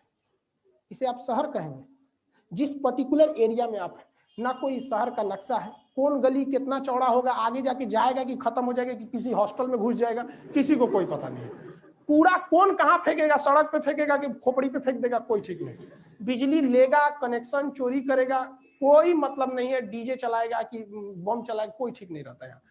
इसे आप शहर कहेंगे। जिस पर्टिकुलर एरिया में आप है ना, कोई शहर का नक्शा है, कौन गली कितना चौड़ा होगा, आगे जाके जाएगा कि खत्म हो जाएगा, कि किसी हॉस्टल में घुस जाएगा, किसी को कोई पता नहीं है। कूड़ा कौन कहां फेंकेगा, सड़क पे फेंकेगा कि खोपड़ी पे फेंक देगा, कोई ठीक नहीं। बिजली लेगा, कनेक्शन चोरी करेगा, कोई मतलब नहीं है। डीजे चलाएगा कि बम चलाएगा, कोई ठीक नहीं रहता है।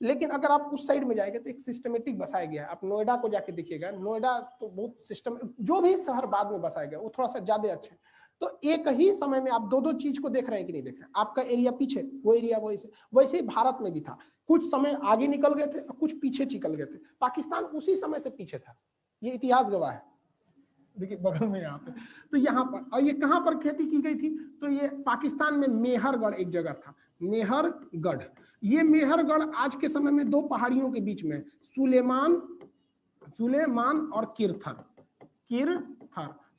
लेकिन अगर आप उस साइड में जाएंगे तो एक सिस्टमेटिक बसाया गया है। आप नोएडा को जाके देखिएगा, नोएडा तो बहुत सिस्टम, जो भी शहर बाद में बसाया गया वो थोड़ा सा ज्यादा अच्छे। तो एक ही समय में आप दो दो चीज को देख रहे हैं कि नहीं देख रहे हैं। आपका एरिया पीछे, वो एरिया वैसे ही भारत में भी था। कुछ समय आगे निकल गए थे और कुछ पीछे निकल गए थे। पाकिस्तान उसी समय से पीछे था, ये इतिहास गवाह है। देखिए बगल में यहाँ पे, तो यहाँ पर, और ये कहाँ पर खेती की गई थी? तो ये पाकिस्तान में मेहरगढ़ एक जगह था, मेहरगढ़। ये मेहरगढ़ आज के समय में 2 पहाड़ियों के बीच में, सुलेमान और किरथर,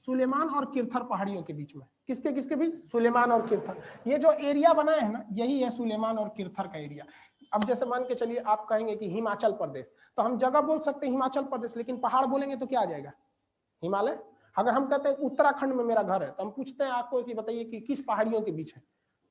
सुलेमान और किरथर पहाड़ियों के बीच में। किसके किसके बीच? सुलेमान और किरथर। ये जो एरिया बना है ना, यही है सुलेमान और किरथर का एरिया। अब जैसे मान के चलिए आप कहेंगे कि हिमाचल प्रदेश, तो हम जगह बोल सकते हैं हिमाचल प्रदेश, लेकिन पहाड़ बोलेंगे तो क्या आ जाएगा? हिमालय। अगर हम कहते हैं उत्तराखंड में मेरा घर है, तो हम पूछते हैं आपको कि बताइए कि किस पहाड़ियों के बीच है,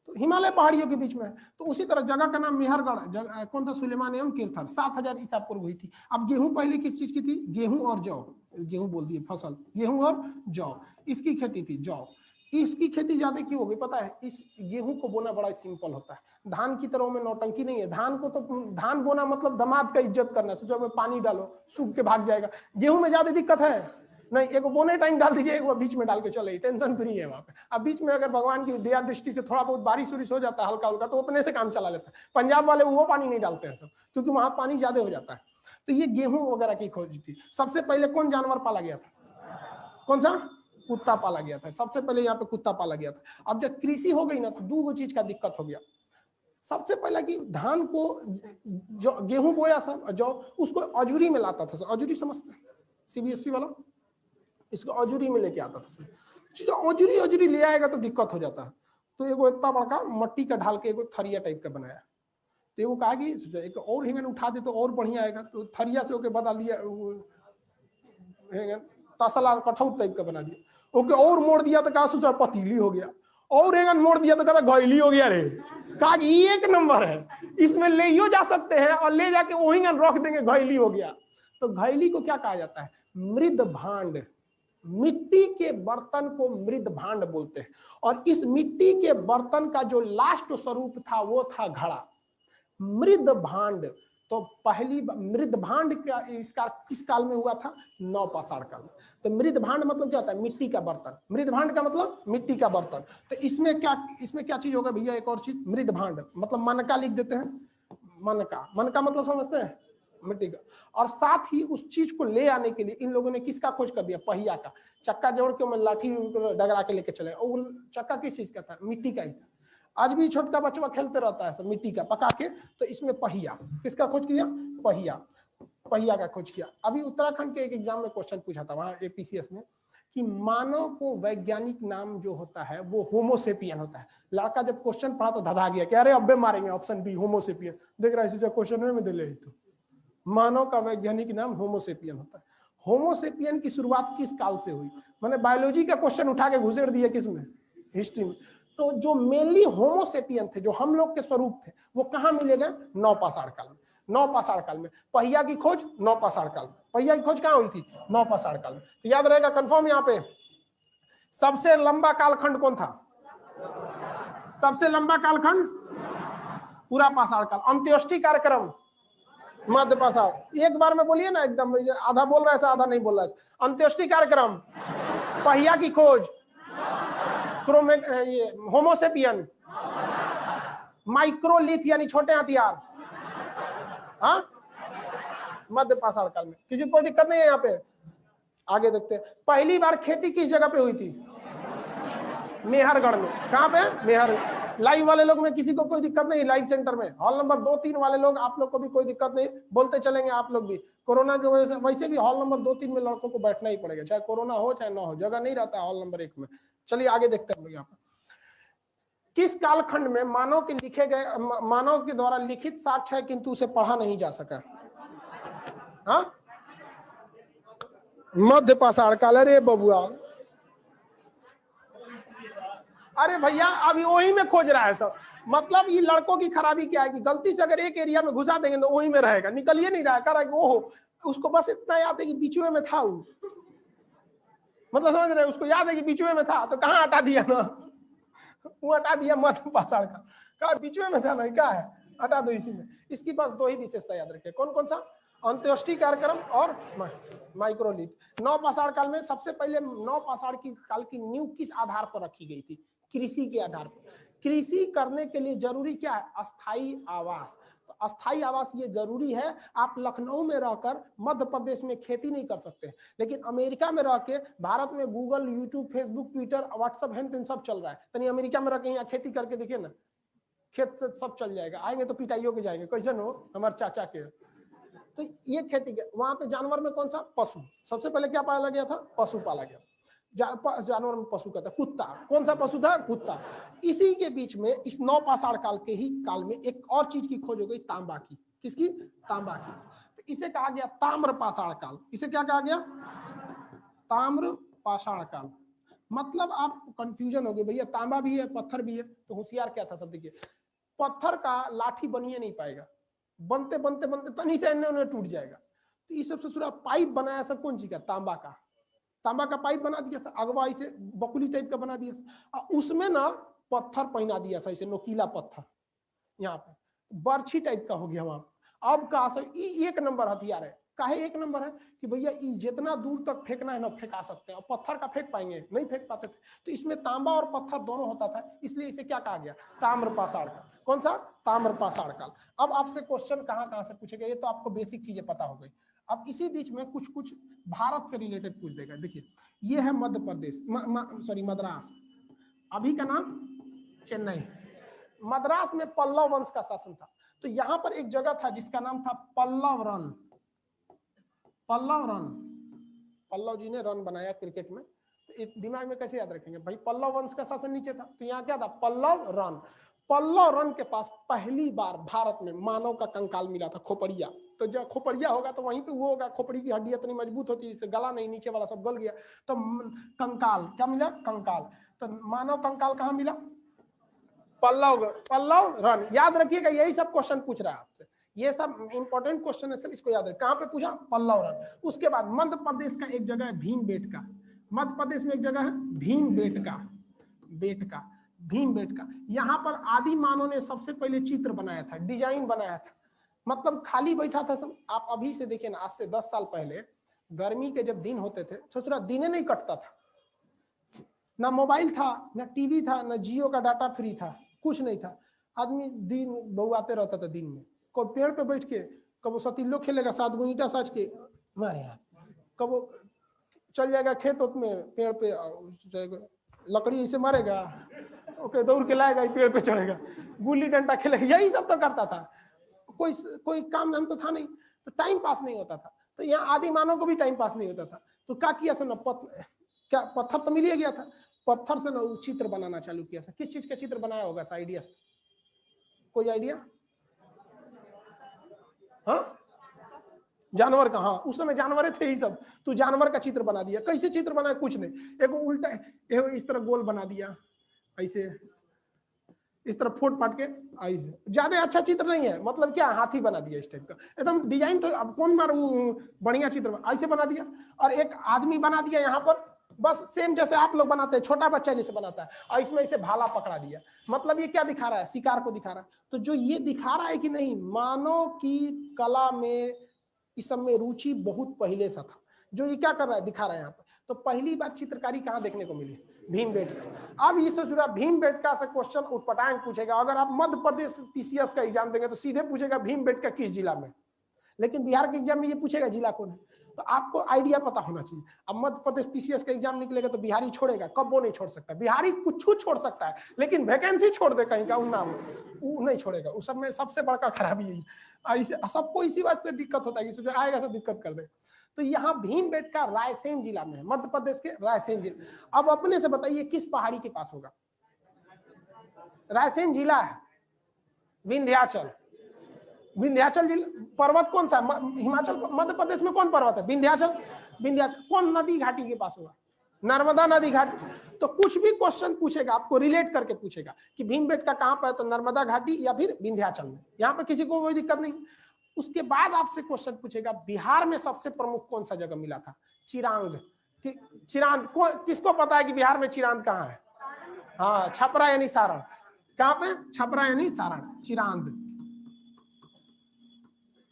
तो हिमालय पहाड़ियों के बीच में है। तो उसी तरह जगह का नाम मेहरगढ़ कौन था? सुलेमान एवं किरथर। 7000 ईसा पूर्व हुई थी। अब गेहूं पहले किस चीज की थी? गेहूं और जौ, गेहूं बोल दिए, फसल, गेहूं और जौ, इसकी खेती थी, जौ। इसकी खेती ज्यादा क्यों हो गई पता है? इस गेहूं को बोना बड़ा सिंपल होता है, धान की तरह में नौटंकी नहीं है। धान को तो धान बोना मतलब दामाद का इज्जत करना, सोचो में पानी डालो सूख के भाग जाएगा। गेहूं में ज्यादा दिक्कत है नहीं, एक बोने टाइम डाल दीजिए, एक बीच में डाल के चले, टेंशन फ्री है वहां पे। अब बीच में अगर भगवान की दया दृष्टि से थोड़ा बहुत बारिश उरिश हो जाता है हल्का हल्का, तो उतने से काम चला लेता है। पंजाब वाले वो पानी नहीं डालते हैं सब, क्योंकि वहां पानी ज्यादा हो जाता है। तो ये गेहूं वगैरह की खोज थी। सबसे पहले कौन जानवर पाला गया था? कौन सा? कुत्ता पाला गया था। सबसे पहले यहाँ पे कुत्ता पाला गया था। अब जब कृषि हो गई ना, तो 2 चीज का दिक्कत हो गया। सबसे पहला कि धान को, जो गेहूं बोया सब, जो उसको अजूरी में लाता था। अजूरी समझते हैं? CBSE वाला इसको अजूरी में लेके आता था। अजूरी ले आएगा तो दिक्कत हो जाता है। तो एगो इतना बड़का मट्टी का ढाल के एगो थरिया टाइप का बनाया। तो एगो कहा कि एक और ही मैंने उठा दे तो और बढ़िया आएगा, तो थरिया से ओके बना लिया, तसला कठौत टाइप का बना दिया। ओके और मोड़ दिया तो कहा सोचा पतीली हो गया, और एक मोड़ दिया तो कहता घैली हो गया रे। कहा कि ये एक नंबर है, इसमें ले जा सकते हैं और ले जाके वही रख देंगे, घैली हो गया। तो घैली को क्या कहा जाता है? मृद भांड। मिट्टी के बर्तन को मृद भांड बोलते हैं। और इस मिट्टी के बर्तन का जो लास्ट स्वरूप था वो था घड़ा, मृद भांड। तो पहली मृद भांड का इसका किस काल में हुआ था? नवपाषाण काल में। तो मृद भांड मतलब क्या होता है? मिट्टी का बर्तन। मृद भांड का मतलब मिट्टी का बर्तन। तो इसमें क्या चीज होगा भैया? एक और चीज, मृद भांड मतलब मनका लिख देते हैं, मनका मतलब समझते हैं? मिट्टी का। और साथ ही उस चीज को ले आने के लिए इन लोगों ने किसका खोज कर दिया? पहिया का। चक्का जोड़ के मैं लाठी डगरा के लेके चले, और चक्का किस चीज का था? मिट्टी का ही था। आज भी छोटका बच्चा खेलते रहता है सब मिट्टी का पका के। तो इसमें पहिया, किसका खोज किया? पहिया का खोज किया। अभी उत्तराखंड के एक एग्जाम में क्वेश्चन पूछा था वहां APCS में, कि मानव को वैज्ञानिक नाम जो होता है वो होमोसेपियन होता है। लड़का जब क्वेश्चन पढ़ा तो धधा गया कि अरे अब्बे मारेंगे, ऑप्शन बी होमोसेपियन। देख रहा है क्वेश्चन में दे ले, तो मानव का वैज्ञानिक नाम होमोसेपियन होता है। होमोसेपियन की शुरुआत किस काल से हुई? मैंने बायोलॉजी का क्वेश्चन उठा के घुसेड़ दिया किसमें? हिस्ट्री में। तो जो मेनली होमोसेपियन थे, जो हम लोग के स्वरूप थे, वो कहाँ मिले गए? नवपाषाण काल में। नवपाषाण काल में पहिया की खोज नवपाषाण काल में। पहिया की खोज कहाँ हुई थी? नवपाषाण काल में। तो याद रहेगा कंफर्म। यहाँ पे सबसे लंबा कालखंड कौन था? सबसे लंबा कालखंड पूरा पाषाण काल। अंत्येष्टि कार्यक्रम मध्य पाषाण। एक बार में बोलिए ना, एकदम आधा बोल रहा है, आधा नहीं बोल रहा है। अंत्येष्टि कार्यक्रम, पहिया की खोज, होमोसेपियन, माइक्रोलिथ यानी छोटे हथियार, हाँ, मध्य पाषाण काल में। किसी को कोई दिक्कत नहीं है यहाँ पे? आगे देखते हैं। पहली बार खेती किस जगह पे हुई थी? मेहरगढ़ में। कहाँ पे? मेहर। लाइव वाले लोग में किसी को कोई दिक्कत नहीं? लाइव सेंटर में हॉल नंबर 2-3 वाले लोग, आप लोग को भी कोई दिक्कत नहीं, बोलते चलेंगे आप लोग भी। कोरोना की वजह से वैसे भी हॉल नंबर 2-3 में लड़कों को बैठना ही पड़ेगा, चाहे कोरोना हो चाहे ना हो, जगह नहीं रहता है हॉल नंबर 1 में। चलिए आगे देखते हैं हम लोग। यहाँ पर किस कालखंड में मानव के लिखे गए, मानव के द्वारा लिखित साक्ष्य है किंतु उसे पढ़ा नहीं जा सका? हाँ, मध्य पाषाण काल। अरे बबुआ, अरे भैया अभी वही में खोज रहा है सब। मतलब ये लड़कों की खराबी क्या है कि गलती से अगर एक एरिया में घुसा देंगे तो वही में रहेगा, निकलिए नहीं रहा है। कह रहा है कि ओहो, उसको बस इतना याद है कि बीचवे में था वो। मतलब समझ रहे, उसको याद है कि बीचवे में था, तो कहाँ हटा दिया ना, वो हटा दिया मध्य पाषाण का। कहा बीचवे में था, नहीं क्या है, हटा दो इसी में। इसकी बस 2 ही विशेषता याद रखिए। कौन कौन सा? अंत्येष्टि कार्यक्रम और माइक्रोलिथ। नवपाषाण काल में सबसे पहले नवपाषाण की काल की नींव किस आधार पर रखी गई थी? कृषि के आधार पर। कृषि करने के लिए जरूरी क्या है? अस्थायी आवास। तो अस्थायी आवास ये जरूरी है। आप लखनऊ में रहकर मध्य प्रदेश में खेती नहीं कर सकते, लेकिन अमेरिका में रह के, भारत में Google, YouTube, Facebook, Twitter, WhatsApp है सब चल रहा है। तनी अमेरिका में रह के यहाँ खेती करके देखिए ना, खेत से सब चल जाएगा। आएंगे तो पिटाइयों के जाएंगे, कैसे हो हमारे चाचा के। तो ये खेती के वहां पे जानवर में कौन सा? पशु। सबसे पहले क्या पाला गया था? पशु पाला गया। जानवर में पशु का था कुत्ता। कौन सा पशु था? कुत्ता। इसी के बीच में इस नवपाषाण काल के ही काल में एक और चीज की खोज हो गई, तांबा की। किसकी? तांबा की। तो इसे कहा गया ताम्र पाषाण काल। इसे क्या कहा गया? ताम्र पाषाण काल। मतलब आप कंफ्यूजन हो गए, भैया तांबा भी है पत्थर भी है, तो होशियार क्या था? सब देखिए, पत्थर का लाठी बनिए नहीं पाएगा, बनते बनते बनते तनी से इन्हें टूट जाएगा। तो इस सबसे पूरा पाइप बनाया सब कौन सी का? तांबा का। तांबा का पाइप बना दिया, अगवा इसे बकुली टाइप का बना दिया, उसमें ना पत्थर पहना दिया, इसे नोकीला पत्थर, यहाँ पे बर्छी टाइप का हो गया वहां। अब कहा सर एक नंबर हथियार है। काहे एक नंबर है? कि भैया जितना दूर तक फेंकना है ना फेंका सकते हैं, और पत्थर का फेंक पाएंगे? नहीं फेंक पाते थे। तो इसमें तांबा और पत्थर दोनों होता था, इसलिए इसे क्या कहा गया? ताम्र पाषाण काल। कौन सा? ताम्र पाषाण काल। अब आपसे क्वेश्चन कहाँ कहाँ से पूछेगा, ये तो आपको बेसिक चीजें पता हो गई। अब इसी बीच में कुछ कुछ भारत से रिलेटेड पूछ देगा। देखिए, ये है मध्य प्रदेश, सॉरी मद्रास, अभी का नाम चेन्नई। मद्रास में पल्लव वंश का शासन था। तो यहां पर एक जगह था जिसका नाम था पल्लव रन। पल्लव रन, पल्लव जी ने रन बनाया क्रिकेट में। तो दिमाग में कैसे याद रखेंगे भाई? पल्लव वंश का शासन नीचे था, तो यहाँ क्या था? पल्लव रन। पल्लव रन के पास पहली बार भारत में मानव का कंकाल मिला था, खोपड़िया। तो जब खोपड़िया होगा तो वहीं पे वो होगा, खोपड़ी की हड्डी इतनी मजबूत होती है, गला नहीं, नीचे वाला सब गल गया। तो कंकाल क्या मिला? कंकाल। तो मानव कंकाल कहाँ मिला? पल्लव रन। याद रखिएगा, यही सब क्वेश्चन पूछ रहा है आपसे, ये सब इंपॉर्टेंट क्वेश्चन है सर, इसको याद रखें। कहाँ पे पूछा? पल्लव रन। उसके बाद मध्य प्रदेश का एक जगह है भीमबेटका। मध्य प्रदेश में एक जगह है भीमबेटका, भीमबेटका। यहाँ पर आदि मानव ने सबसे पहले चित्र बनाया था, डिजाइन बनाया था। मतलब खाली बैठा था सब। आप अभी से देखिए ना, आज से 10 साल पहले गर्मी के जब दिन होते थे, सोच दिन नहीं कटता था, ना मोबाइल था, ना टीवी था, ना जियो का डाटा फ्री था, कुछ नहीं था। आदमी दिन बउआते रहता था दिन में। कोई पेड़ पे बैठ के कब सतीलो खेलेगा, 7 गो ईंटा साज के मारे यहाँ, कब चल जाएगा खेत में, पेड़ पे लकड़ी ऐसे मारेगा, ओके दौड़ के लाएगा, पेड़ पे चढ़ेगा, गुल्ली डंडा खेलेगा, यही सब तो करता था। कोई काम धाम तो था नहीं, तो टाइम पास नहीं होता था। तो यहाँ आदि मानव को भी टाइम पास नहीं होता था। तो क्या किया सर? क्या पत्थर तो मिल ही गया था, पत्थर से ना चित्र बनाना चालू किया। किस चीज का चित्र बनाया होगा सा? आइडिया से कोई आइडिया? हाँ, जानवर का। हाँ, उस समय जानवर थे ही सब, तो जानवर का चित्र बना दिया। कैसे चित्र बनाया? कुछ नहीं, एक उल्टा, एक इस तरह गोल बना दिया, ऐसे इस तरह फोट पाट के आई से। ज्यादा अच्छा चित्र नहीं है, मतलब क्या हाथी बना दिया इस टाइप का एकदम डिजाइन। तो अब कौन मार बढ़िया चित्र ऐसे बना दिया, और एक आदमी बना दिया यहाँ पर, बस सेम जैसे आप लोग बनाते हैं, छोटा बच्चा जैसे बनाता है, और इसमें इसे भाला पकड़ा दिया। मतलब ये क्या दिखा रहा है, शिकार को दिखा रहा है। तो जो ये दिखा रहा है कि नहीं, मानव की कला में इस सब में रुचि बहुत पहले से था। जो ये क्या कर रहा है, दिखा रहा है यहाँ पर। तो पहली बार चित्रकारी कहाँ देखने को मिली, भीमबेटका। अब इससे जुड़ा भीमबेटका से क्वेश्चन उटपटांग पूछेगा। अगर आप मध्य प्रदेश पीसीएस का एग्जाम देंगे तो सीधे पूछेगा भीमबेटका किस जिला में, लेकिन बिहार के एग्जाम में ये पूछेगा जिला कौन है। तो आपको आइडिया पता होना चाहिए। अब मध्य प्रदेश पीसीएस का एग्जाम निकलेगा तो बिहारी छोड़ेगा, कब वो नहीं छोड़ सकता। बिहारी कुछ छोड़ सकता है, लेकिन वैकेंसी छोड़ दे कहीं का नाम वो नहीं छोड़ेगा। उस सब में सबसे बड़का खराबी यही, सबको इसी बात से दिक्कत होता है कि आएगा से दिक्कत कर दे। तो यहाँ भीमबेटका रायसेन जिला में है, मध्य प्रदेश के रायसेन जिला। अब अपने से बताइए किस पहाड़ी के पास होगा, रायसेन जिला है, विंध्याचल। विंध्याचल जिला पर्वत कौन सा, हिमाचल मध्य प्रदेश में कौन पर्वत है, विंध्याचल। विंध्याचल कौन नदी घाटी के पास होगा, नर्मदा नदी घाटी। तो कुछ भी क्वेश्चन पूछेगा आपको रिलेट करके पूछेगा कि भीमबेटका कहां पर है, तो नर्मदा घाटी या फिर विंध्याचल में। यहाँ पे किसी को कोई दिक्कत नहीं। उसके बाद आपसे क्वेश्चन पूछेगा बिहार में सबसे प्रमुख कौन सा जगह मिला था, चिरांद। चिरांद किसको पता है कि बिहार में चिरांद कहाँ है, हाँ छपरा यानी सारण। कहाँ पे, छपरा यानी सारण, चिरांद।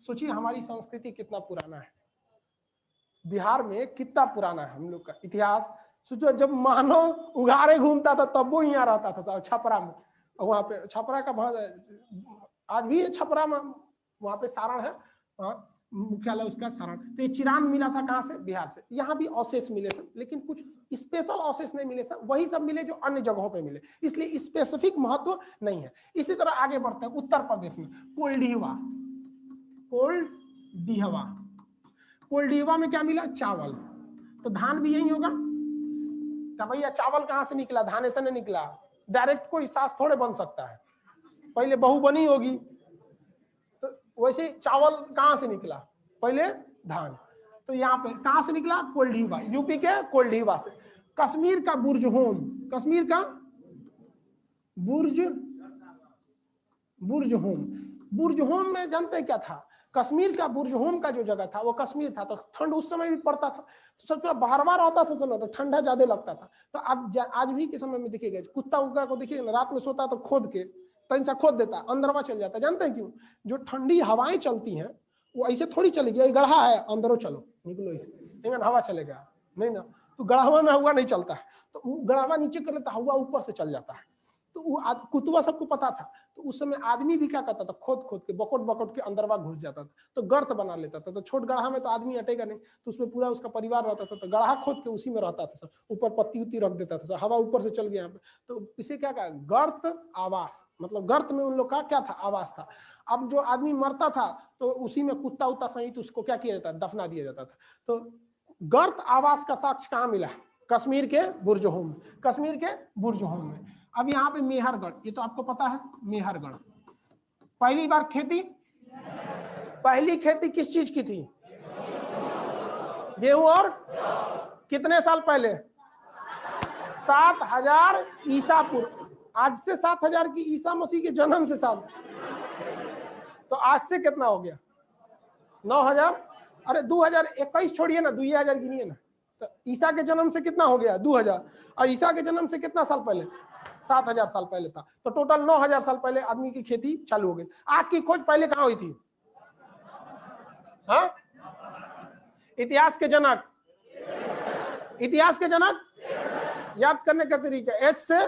सोचिए हमारी संस्कृति कितना पुराना है, बिहार में कितना पुराना है हम लोग का इतिहास। सोचो जब मानव उघाड़े घूमता था तब वो यहाँ रहता था छपरा में। वहां पे छपरा का आज भी छपरा में वहां पे सारण है, वहाँ मुख्यालय उसका सारण। तो ये चिरांद मिला था कहाँ से, बिहार से। यहाँ भी अवशेष मिले सब, लेकिन कुछ स्पेशल अवशेष नहीं मिले सब, वही सब मिले जो अन्य जगहों पे मिले, इसलिए स्पेसिफिक महत्व नहीं है। इसी तरह आगे बढ़ते हैं उत्तर प्रदेश में कोल्डिवा। कोल्डिवा, कोल्डिवा में क्या मिला, चावल। तो धान भी यही होगा। तो भैया चावल कहाँ से निकला, धान से नहीं निकला, डायरेक्ट कोई सास थोड़े बन सकता है, पहले बहू बनी होगी। तो वैसे चावल कहाँ से निकला, पहले धान। तो यहाँ पे कहाँ से निकला, कोल्डिवा, यूपी के कोल्डिवा से। कश्मीर का बुर्जहोम, कश्मीर का बुर्जहोम। बुर्जहोम में जानते क्या था, कश्मीर का बुर्जहोम का जो जगह था वो कश्मीर था। तो ठंड उस समय भी पड़ता था, तो सब थोड़ा बाहर बाहर होता था, तो ठंडा ज्यादा लगता था। तो आज भी के समय में देखिएगा, कुत्ता उगा को देखिएगा रात में सोता तो खोद के तन सा खोद देता, अंदरवा चल जाता। जानते हैं क्यों, जो ठंडी हवाएं चलती हैं वो ऐसे थोड़ी चलेगी, गढ़ा है अंदरों चलो निकलो इसे, लेकिन हवा चलेगा नहीं ना। तो गढ़ावा में हवा नहीं चलता है, तो गढ़ावा नीचे कर लेता, हवा ऊपर से चल जाता है। तो वो कुतुआ सबको पता था। तो उस समय आदमी भी क्या करता था, खोद खोद के बकोट बकोट के अंदरवा घुस जाता था, तो गर्त बना लेता था। तो छोट गढ़ा में तो आदमी अटेगा नहीं, तो उसमें पूरा उसका परिवार रहता था। तो गढ़ा खोद के उसी में रहता था, ऊपर पत्ती उत्ती रख देता था, हवा ऊपर से चल गया यहाँ पे। तो इसे क्या कहा, गर्त आवास। मतलब गर्त में उन लोग का क्या था, आवास था। अब जो आदमी मरता था तो उसी में कुत्ता उत्ता सहित उसको क्या किया जाता, दफना दिया जाता था। तो गर्त आवास का साक्ष्य कहाँ मिला, कश्मीर के बुर्जहोम, कश्मीर के बुर्जहोम में। अब यहाँ पे मेहरगढ़, ये तो आपको पता है, मेहरगढ़ पहली बार खेती, पहली खेती किस चीज की थी, गेहूं। और कितने साल पहले, 7000 ईसा पूर्व। आज से 7000 की ईसा मसीह के जन्म से साल, तो आज से कितना हो गया, 9000। अरे 2021 छोड़िए ना, 2000 गिनिए ना। तो ईसा के जन्म से कितना हो गया, 2000। और ईसा के जन्म से कितना साल पहले, 7000 साल पहले था। तो टोटल 9000 साल पहले आदमी की खेती चालू हो गई। आग की खोज पहले कहां हुई थी, हाँ? इतिहास के जनक, इतिहास के जनक याद करने का तरीका, एच से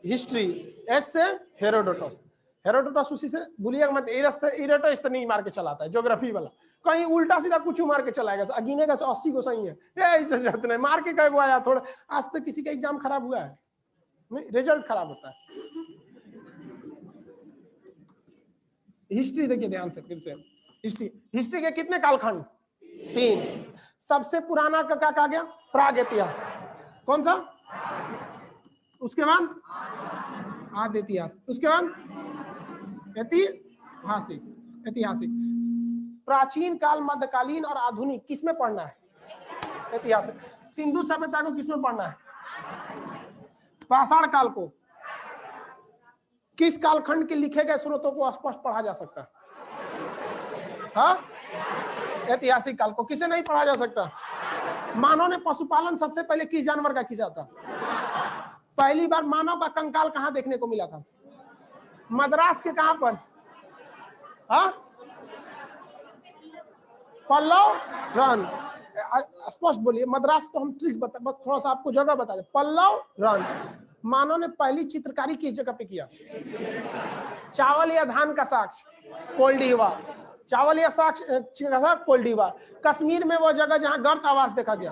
हिस्ट्री, एच से हेरोडोटस। हेरोडोटस उसी से भूलिएगा मत, इरेटस तो नहीं मार के चलाता है, ज्योग्राफी वाला कहीं उल्टा सीधा कुछ मार के चलाएगा, गिनेगा 80 को सही है, ये मार के कहीं आया थोड़ा। आज तक किसी का एग्जाम खराब हुआ है नहीं, रिजल्ट खराब होता है। हिस्ट्री देखिए ध्यान से फिर से, हिस्ट्री के कितने कालखंड, 3। सबसे पुराना का क्या कहा गया, प्राग इतिहास। कौन सा, उसके बाद आद्य इतिहास, उसके बाद ऐतिहासिक। ऐतिहासिक प्राचीन काल, मध्यकालीन और आधुनिक किसमें पढ़ना है, ऐतिहासिक। सिंधु सभ्यता को किसमें पढ़ना है, पाषाण काल को। किस कालखंड के लिखे गए स्रोतों को स्पष्ट पढ़ा जा सकता है? हाँ, ऐतिहासिक काल को किसे नहीं पढ़ा जा सकता? मानव ने पशुपालन सबसे पहले किस जानवर का किया था? पहली बार मानव का कंकाल कहां देखने को मिला था? मद्रास के कहां पर? हाँ, पल्लव रन। स्पष्ट बोलिए, मद्रास तो हम ट्रिक बता, बस थोड़ा सा आपको जगह बता दे। पल्लव रन। मानव ने पहली चित्रकारी किस जगह पे किया? चावल या धान का साक्ष? कोल्डीवा। चावल या साक्ष कोल्डीवा। कश्मीर में वो जगह जहां गर्त आवास देखा गया।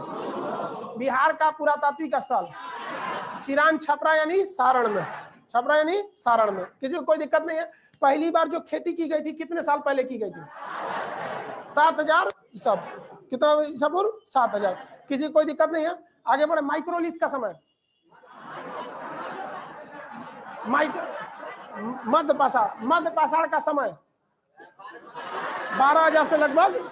बिहार का पुरातात्विक स्थल चिरान छपरा यानी सारण में। छपरा यानी सारण में। किसी को कोई दिक्कत नहीं है। पहली बार जो खेती की गई थी कितने साल पहले की गई थी? 7000 सब। कितना सब? 7000। किसी को कोई दिक्कत नहीं है। आगे बढ़े। माइक्रोलिथ का समय? मध्य पाषाण का समय 12,000 से लगभग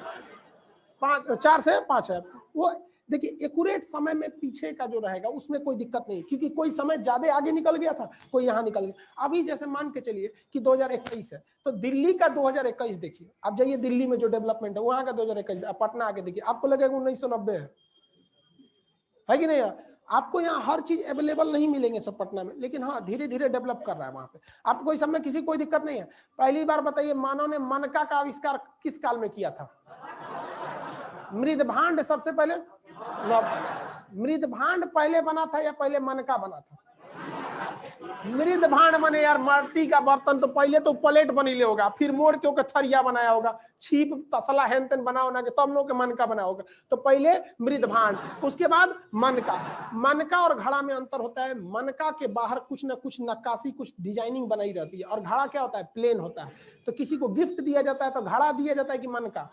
4 से 5 है। वो देखिए एक्यूरेट समय में पीछे का जो रहेगा उसमें कोई दिक्कत नहीं, क्योंकि कोई समय ज्यादा आगे निकल गया था, कोई यहाँ निकल गया। अभी जैसे मान के चलिए कि 2021 है, तो दिल्ली का 2021 देखिए। आप जाइए दिल्ली में जो डेवलपमेंट है वहां का 2021, पटना आके देखिए, आपको लगेगा 1990 है कि नहीं? आपको यहाँ हर चीज अवेलेबल नहीं मिलेंगे सब पटना में, लेकिन हाँ धीरे धीरे डेवलप कर रहा है वहां पे। आपको कोई समय किसी कोई दिक्कत नहीं है। पहली बार बताइए मानव ने मनका का आविष्कार किस काल में किया था? मृदभांड सबसे पहले। मृदभांड पहले बना था या पहले मनका बना था? मृदभांड माने यार माटी का बर्तन, तो पहले तो प्लेट बनी होगा, फिर मोड़ के ओके थरिया बनाया होगा, छीप तसला हेन तेन बना के तब लोग के मनका बना होगा। तो पहले मृदभांड, उसके बाद मनका। मनका और घड़ा में अंतर होता है। मनका के बाहर कुछ ना कुछ नक्काशी, कुछ डिजाइनिंग बनाई रहती है, और घड़ा क्या होता है? प्लेन होता है। तो किसी को गिफ्ट दिया जाता है तो घड़ा दिया जाता है कि मनका?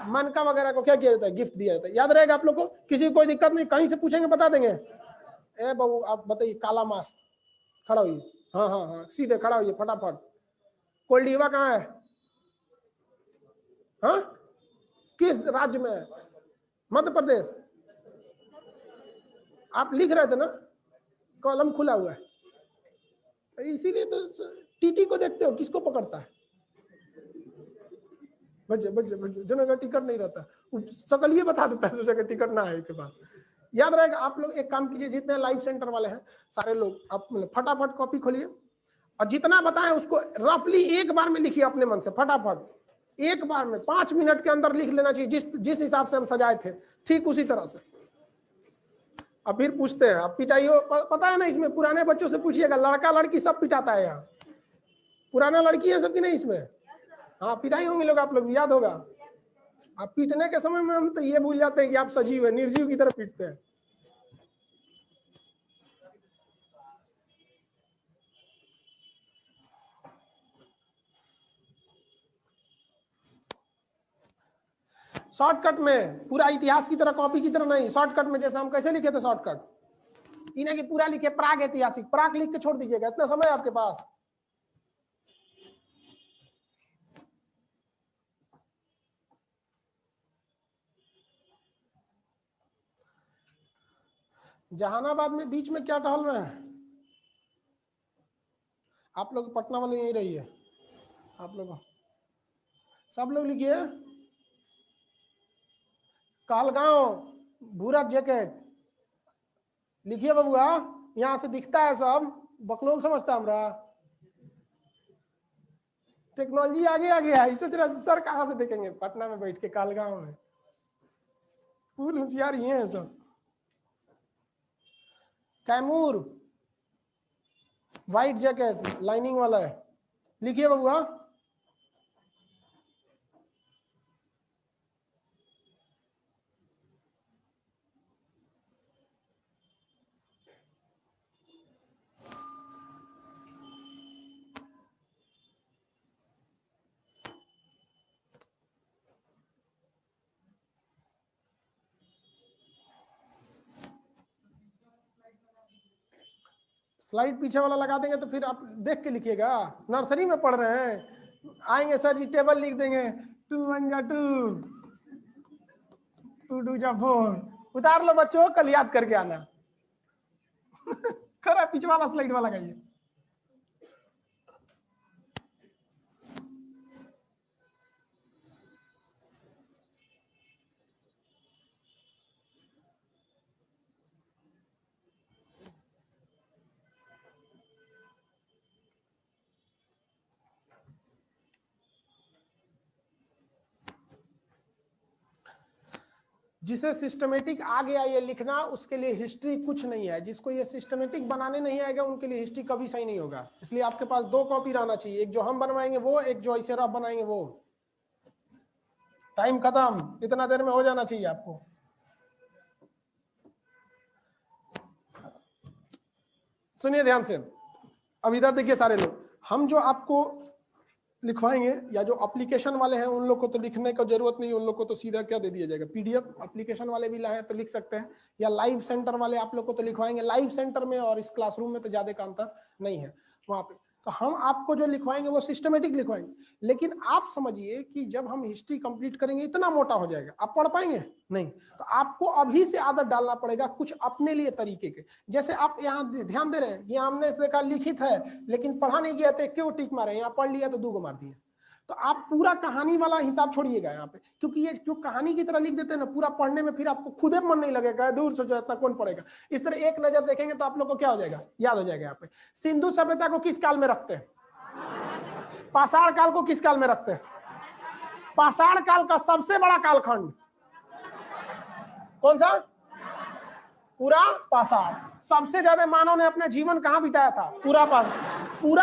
मनका वगैरह को क्या किया जाता है? गिफ्ट दिया जाता है। याद रहेगा आप लोग को? किसी को कोई दिक्कत नहीं, कहीं से पूछेंगे बता देंगे। ए बाबू आप बताइए, काला मास्क, खड़ा होइए। हाँ हाँ हाँ, सीधे खड़ा होइए फटाफट। कोल्डीवा कहाँ है? हाँ, किस राज्य में है? मध्य प्रदेश। आप लिख रहे थे ना, कॉलम खुला हुआ है, इसीलिए तो टीटी को देखते हो, किसको पकड़ता है? जनों का टिकट नहीं रहता, सकल ये बता देता है सोचा कि टिकट ना है के बाद। याद रहेगा। आप लोग एक काम कीजिए, जितने लाइव सेंटर वाले हैं सारे लोग, आप फटाफट कॉपी खोलिए और जितना बताएं उसको रफली एक बार में लिखिए अपने मन से। फटाफट एक बार में 5 मिनट के अंदर लिख लेना चाहिए, जिस हिसाब से हम सजाए थे ठीक उसी तरह से। अब फिर पूछते हैं, अब पिटाइयो पता है ना इसमें? पुराने बच्चों से पूछिएगा, लड़का लड़की सब पिटाता है यहाँ। पुराना लड़की है सबकी नहीं इसमें? हाँ, पिटाई होंगे लोग, आप लोग याद होगा। आप पीटने के समय में हम तो ये भूल जाते हैं कि आप सजीव है, निर्जीव की तरह पीटते हैं। शॉर्टकट में, पूरा इतिहास की तरह कॉपी की तरह नहीं, शॉर्टकट में। जैसे हम कैसे लिखे थे शॉर्टकट, इन्हें कि पूरा लिखे प्राग ऐतिहासिक, प्राग लिख के छोड़ दीजिएगा, इतना समय आपके पास। जहानाबाद में बीच में क्या टहल रहे हैं आप लोग? पटना वाले यहीं रहिए आप लोग, सब लोग लिखिए। कालगांव भूरा जैकेट लिखिए बबुआ, यहाँ से दिखता है सब, बकलोल समझता हमरा। टेक्नोलॉजी आगे आगे है, सोच रहा सर कहाँ से देखेंगे? पटना में बैठ के कालगांव में, फुल होशियार ये है सब। कैमूर व्हाइट जैकेट लाइनिंग वाला है, लिखिए बबुआ। स्लाइड पीछे वाला लगा देंगे तो फिर आप देख के लिखिएगा। नर्सरी में पढ़ रहे हैं, आएंगे सर जी टेबल लिख देंगे, 2 1 जा 2, 2 2 जा 4। उतार लो बच्चों, कल याद करके आना। खरा पीछे वाला स्लाइड वाला लगाइए। जिसे सिस्टमेटिक आ गया ये लिखना, उसके लिए हिस्ट्री कुछ नहीं है। जिसको ये सिस्टमेटिक बनाने नहीं आएगा उनके लिए हिस्ट्री कभी सही नहीं होगा। इसलिए आपके पास 2 कॉपी रहना चाहिए, एक जो हम बनवाएंगे वो, एक जो ऐसे रफ बनाएंगे वो। टाइम खत्म, इतना देर में हो जाना चाहिए आपको। सुनिए ध्यान से, अब इधर देखिए सारे लोग, हम जो आपको लिखवाएंगे या जो एप्लीकेशन वाले हैं उन लोग को तो लिखने की जरूरत नहीं, उन लोग को तो सीधा क्या दे दिया जाएगा, पीडीएफ। एप्लीकेशन वाले भी लाए तो लिख सकते हैं, या लाइव सेंटर वाले आप लोग को तो लिखवाएंगे। लाइव सेंटर में और इस क्लासरूम में तो ज्यादा का अंतर नहीं है वहां पे। तो हम आपको जो लिखवाएंगे वो सिस्टमेटिक लिखवाएंगे। लेकिन आप समझिए कि जब हम हिस्ट्री कंप्लीट करेंगे इतना मोटा हो जाएगा, आप पढ़ पाएंगे नहीं। तो आपको अभी से आदत डालना पड़ेगा कुछ अपने लिए तरीके के। जैसे आप यहाँ ध्यान दे रहे हैं कि हमने देखा लिखित है लेकिन पढ़ा नहीं गया थे, क्यों टिक मारे, यहाँ पढ़ लिया तो 2 मार दिए। तो आप पूरा कहानी वाला हिसाब छोड़िएगा यहाँ पे, क्योंकि ये जो कहानी की तरह लिख देते हैं ना, पूरा पढ़ने में फिर आपको खुद मन नहीं लगेगा, दूर सोचो इतना कौन पढ़ेगा। इस तरह एक नजर देखेंगे तो आप लोग को क्या हो जाएगा, याद हो जाएगा। यहाँ पे सिंधु सभ्यता को किस काल में रखते हैं, पाषाण काल को किस काल में रखते हैं। पाषाण काल का सबसे बड़ा कालखंड कौन सा, पूरा पाषाण। सबसे ज्यादा मानव ने अपना जीवन कहां बिताया था, पूरा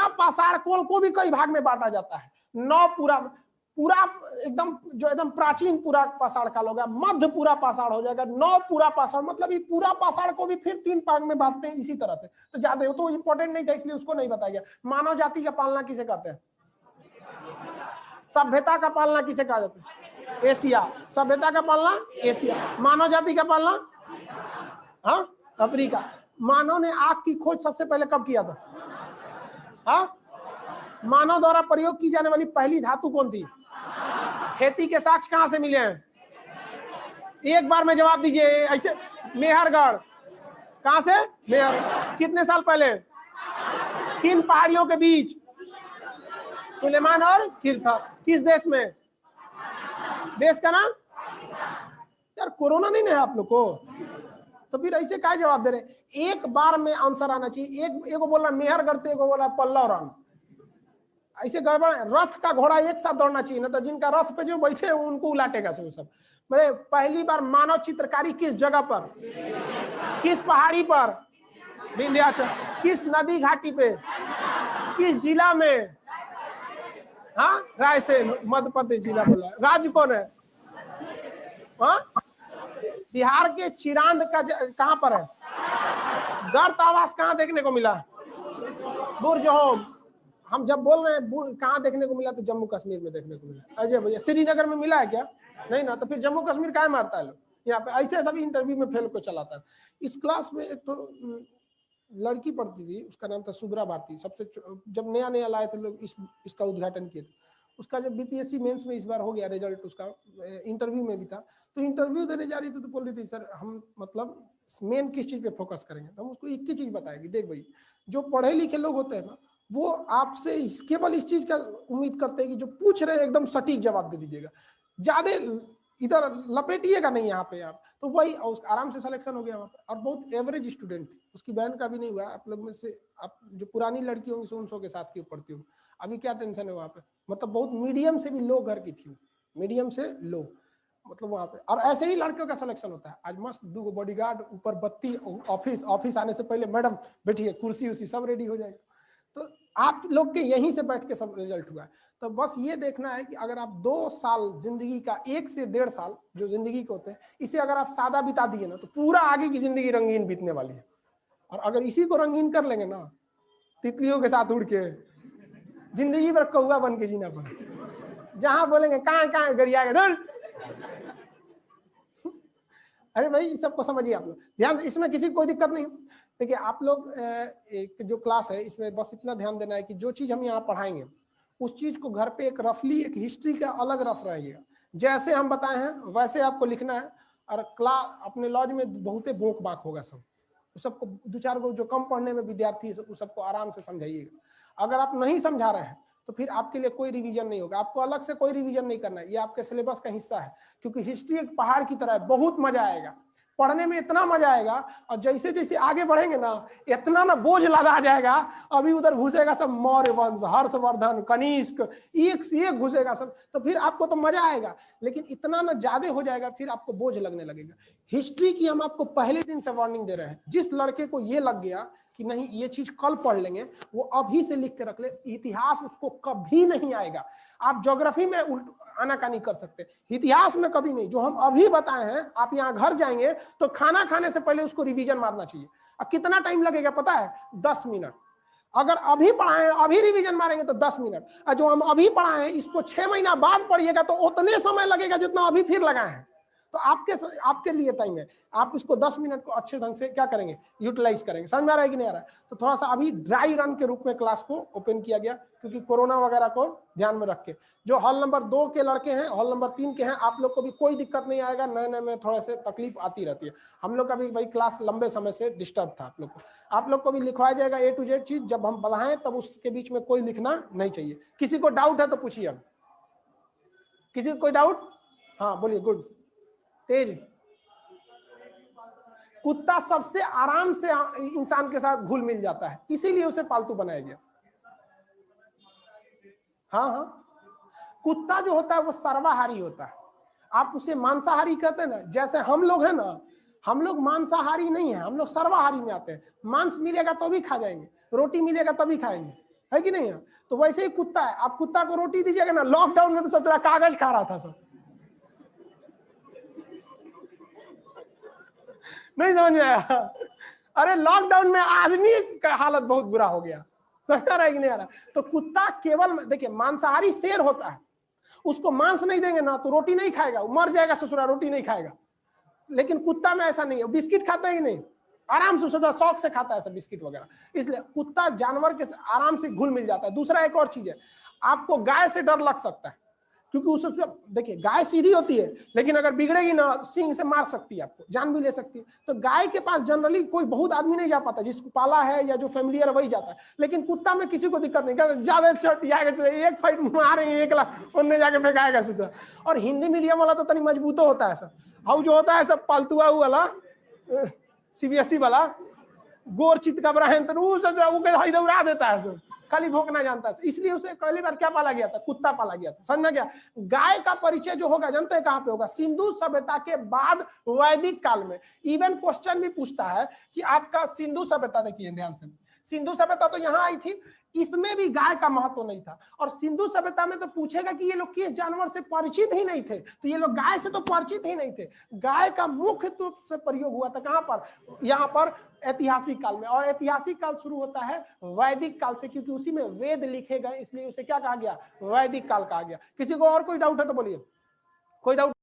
पाषाण काल को भी कई भाग में बांटा जाता है। 9 पूरा एकदम जो एकदम प्राचीन पूरा पाषाण काल हो गया, मध्य पूरा पाषाण हो जाएगा, 9 पूरा पाषाण, मतलब ये पूरा पाषाण को भी फिर 3 भाग में बांटते हैं इसी तरह से। तो ज्यादा हो तो इंपॉर्टेंट नहीं था इसलिए उसको नहीं बताया गया। मानव जाति का पालना किसे कहते हैं, सभ्यता का पालना किसे कहा जाता है, एशिया। सभ्यता का पालना एशिया, मानव जाति का पालना हाँ अफ्रीका। मानव ने आग की खोज सबसे पहले कब किया था, हाँ मानव द्वारा प्रयोग की जाने वाली पहली धातु कौन थी, खेती के साक्ष्य कहां से मिले हैं, एक बार में जवाब दीजिए ऐसे। मेहरगढ़, कहां से, मेहर। कितने साल पहले, किन पहाड़ियों के बीच, सुलेमान और किरथा। किस देश में, देश का नाम, यार कोरोना नहीं है आप लोग को, तो फिर ऐसे क्या जवाब दे रहे। एक बार में आंसर आना चाहिए। एक बोल रहा मेहरगढ़, एक बोल रहा पल्लव रंग, ऐसे गड़बड़। रथ का घोड़ा एक साथ दौड़ना चाहिए ना, तो जिनका रथ पे जो बैठे हैं उनको उलाटेगा सब। मतलब पहली बार मानव चित्रकारी किस जगह पर, किस पहाड़ी पर, विंध्याचल। किस नदी घाटी पे, किस जिला में, हाँ रायसेन, मध्य प्रदेश जिला बोला। राज्य कौन है, हाँ बिहार के चिरांद का कहां पर है, गर्त आवास कहां देखने को मिला, बुर्ज होम। हम जब बोल रहे हैं कहां देखने को मिला, तो जम्मू कश्मीर में देखने को मिला। अजय भैया श्रीनगर में मिला है क्या, नहीं ना, तो फिर जम्मू कश्मीर काहे मारता है लोग यहाँ पे। ऐसे सभी इंटरव्यू में फेल को चलाता है। इस क्लास में एक तो लड़की पढ़ती थी, उसका नाम था शुभ्रा भारती। सबसे जब नया नया लाए थे लोग इसका उद्घाटन किए थे। उसका जब बीपीएससी मेंस में इस बार हो गया रिजल्ट, उसका इंटरव्यू में भी था। तो इंटरव्यू देने जा रही थी तो बोल रही थी सर हम मतलब मेन किस चीज पे फोकस करेंगे। तो हम उसको एक ही चीज बताएगी, देख भाई जो पढ़े लिखे लोग होते हैं ना, वो आपसे केवल इस चीज का उम्मीद करते हैं कि जो पूछ रहे हैं एकदम सटीक जवाब दे दीजिएगा, ज्यादा इधर लपेटिएगा नहीं यहाँ पे आप। तो वही आराम से सिलेक्शन हो गया वहाँ पे। और बहुत एवरेज स्टूडेंट थी, उसकी बहन का भी नहीं हुआ। आप लोग में से आप जो पुरानी लड़की होंगी उनसों के साथ क्यों पढ़ती हो, अभी क्या टेंशन है वहाँ पे। मतलब बहुत मीडियम से भी लो घर की थी, मीडियम से लो मतलब वहाँ पे। और ऐसे ही लड़कियों का सिलेक्शन होता है। आज मस्त 2 बॉडीगार्ड, ऊपर बत्ती, ऑफिस आने से पहले मैडम बैठिए, कुर्सी उसी सब रेडी हो जाएगा। तो आप लोग के यहीं से बैठ के सब रिजल्ट हुआ है। तो बस ये देखना है कि अगर आप 2 साल जिंदगी का, 1 से 1.5 साल जो जिंदगी के होते हैं, इसे अगर आप सादा बिता दिए ना, तो पूरा आगे की जिंदगी रंगीन बीतने वाली है। और अगर इसी को रंगीन कर लेंगे ना, तितलियों के साथ उड़ के जिंदगी भर कौवा बन के जीना पड़े। जहां बोलेंगे कहाँ गरियाएगा, अरे भाई सबको समझिए आप लोग ध्यान, इसमें किसी को कोई दिक्कत नहीं। देखिए आप लोग एक जो क्लास है इसमें बस इतना ध्यान देना है कि जो चीज हम यहाँ पढ़ाएंगे उस चीज को घर पे एक रफली, एक हिस्ट्री का अलग रफ रहेगा, जैसे हम बताए हैं वैसे आपको लिखना है। और क्लास अपने लॉज में बहुते बोक बाक होगा सब, सबको 2-4 गो जो कम पढ़ने में विद्यार्थी है सबको आराम से समझाइएगा। अगर आप नहीं समझा रहे हैं तो फिर आपके लिए कोई रिवीजन नहीं होगा, आपको अलग से कोई रिवीजन नहीं करना है, ये आपके सिलेबस का हिस्सा है। क्योंकि हिस्ट्री एक पहाड़ की तरह है, बहुत मजा आएगा। पढ़ने में इतना मजा आएगा, और जैसे जैसे आगे बढ़ेंगे ना इतना ना बोझ लदा जाएगा। अभी उधर घुसेगा सब मौर्य वंश, हर्षवर्धन, कनिष्क, एक से एक घुसेगा सब, तो फिर आपको तो मजा आएगा, लेकिन इतना ना ज्यादा हो जाएगा फिर आपको बोझ लगने लगेगा। हिस्ट्री की हम आपको पहले दिन से वार्निंग दे रहे हैं। जिस लड़के को ये लग गया कि नहीं ये चीज कल पढ़ लेंगे, वो अभी से लिख के रख ले, इतिहास उसको कभी नहीं आएगा। आप ज्योग्राफी में आनाकानी कर सकते, इतिहास में कभी नहीं। जो हम अभी बताए हैं, आप यहाँ घर जाएंगे तो खाना खाने से पहले उसको रिवीजन मारना चाहिए। अब कितना टाइम लगेगा पता है? 10 मिनट। अगर अभी पढ़ाए, अभी रिवीजन मारेंगे तो 10 मिनट, और जो हम अभी पढ़ाए इसको 6 महीना बाद पढ़िएगा तो उतने समय लगेगा जितना अभी फिर लगाए हैं। तो आपके लिए टाइम है, आप इसको 10 मिनट को अच्छे ढंग से क्या करेंगे, यूटिलाइज करेंगे। समझ में आ रहा है कि नहीं आ रहा है? तो थोड़ा सा अभी ड्राई रन के रूप में क्लास को ओपन किया गया, क्योंकि कोरोना वगैरह को ध्यान में रख के। जो हॉल नंबर 2 के लड़के हैं, हॉल नंबर 3 के हैं, आप लोग को भी कोई दिक्कत नहीं आएगा। नए नए में थोड़ा से तकलीफ आती रहती है, हम लोग का भी भाई क्लास लंबे समय से डिस्टर्ब था। आप लोग को भी लिखवाया जाएगा A to Z चीज। जब हम बढ़ाएं तब उसके बीच में कोई लिखना नहीं चाहिए। किसी को डाउट है तो पूछिए। अब किसी को कोई डाउट? हाँ बोलिए। गुड। तेज। कुत्ता सबसे आराम से इंसान के साथ घुल मिल जाता है, इसीलिए उसे पालतू बनाया गया। हाँ हाँ, कुत्ता जो होता है वो सर्वाहारी होता है। आप उसे मांसाहारी कहते हैं ना, जैसे हम लोग हैं ना, हम लोग मांसाहारी नहीं है, हम लोग सर्वाहारी में आते हैं। मांस मिलेगा तो भी खा जाएंगे, रोटी मिलेगा तभी खाएंगे, है कि नहीं है? तो वैसे ही कुत्ता है। आप कुत्ता को रोटी दीजिएगा ना, लॉकडाउन में तो सब तरह कागज खा रहा था सब, नहीं समझ में आया? अरे लॉकडाउन में आदमी का हालत बहुत बुरा हो गया। समझ आ रहा है कि नहीं आ रहा? तो कुत्ता केवल, देखिए मांसाहारी शेर होता है, उसको मांस नहीं देंगे ना तो रोटी नहीं खाएगा, वो मर जाएगा ससुरा, रोटी नहीं खाएगा। लेकिन कुत्ता में ऐसा नहीं है, बिस्किट खाता है कि नहीं, आराम से सोचा शौक से खाता है सब बिस्किट वगैरह। इसलिए कुत्ता जानवर के आराम से घुल मिल जाता है। दूसरा एक और चीज है, आपको गाय से डर लग सकता है, क्योंकि उससे देखिए गाय सीधी होती है, लेकिन अगर बिगड़ेगी ना सींग से मार सकती है, आपको जान भी ले सकती है। तो गाय के पास जनरली कोई बहुत आदमी नहीं जा पाता, जिसको पाला है या जो फैमिलियर वही जाता है। लेकिन कुत्ता में किसी को दिक्कत नहीं, ज्यादा एक फाइट मारेंगे 1 लाख उनने जाके फेंकाएगा सोचा। और हिंदी मीडियम वाला तो तनी मजबूत होता है सब, हाउ जो होता है सब पालतुआ वाला CBSE वाला गोर चित का बड़ा उड़ा देता है सब, खाली भोंकना जानता है। इसलिए उसे पहली बार क्या पाला गया था? कुत्ता पाला गया था। समझना क्या? गाय का परिचय जो होगा जानते हैं कहां पे होगा? सिंधु सभ्यता के बाद वैदिक काल में। इवन क्वेश्चन भी पूछता है कि आपका सिंधु सभ्यता, देखिए ध्यान से, सिंधु सभ्यता तो यहाँ आई थी, इसमें भी गाय का महत्व नहीं था। और सिंधु सभ्यता में तो पूछेगा कि ये लोग किस जानवर से परिचित ही नहीं थे, तो ये लोग गाय से तो परिचित ही नहीं थे। गाय का मुख्य रूप से प्रयोग हुआ था कहां पर? यहाँ पर ऐतिहासिक काल में। और ऐतिहासिक काल शुरू होता है वैदिक काल से, क्योंकि उसी में वेद लिखे गए, इसलिए उसे क्या कहा गया? वैदिक काल कहा गया। किसी को और कोई डाउट है तो बोलिए। कोई डाउट?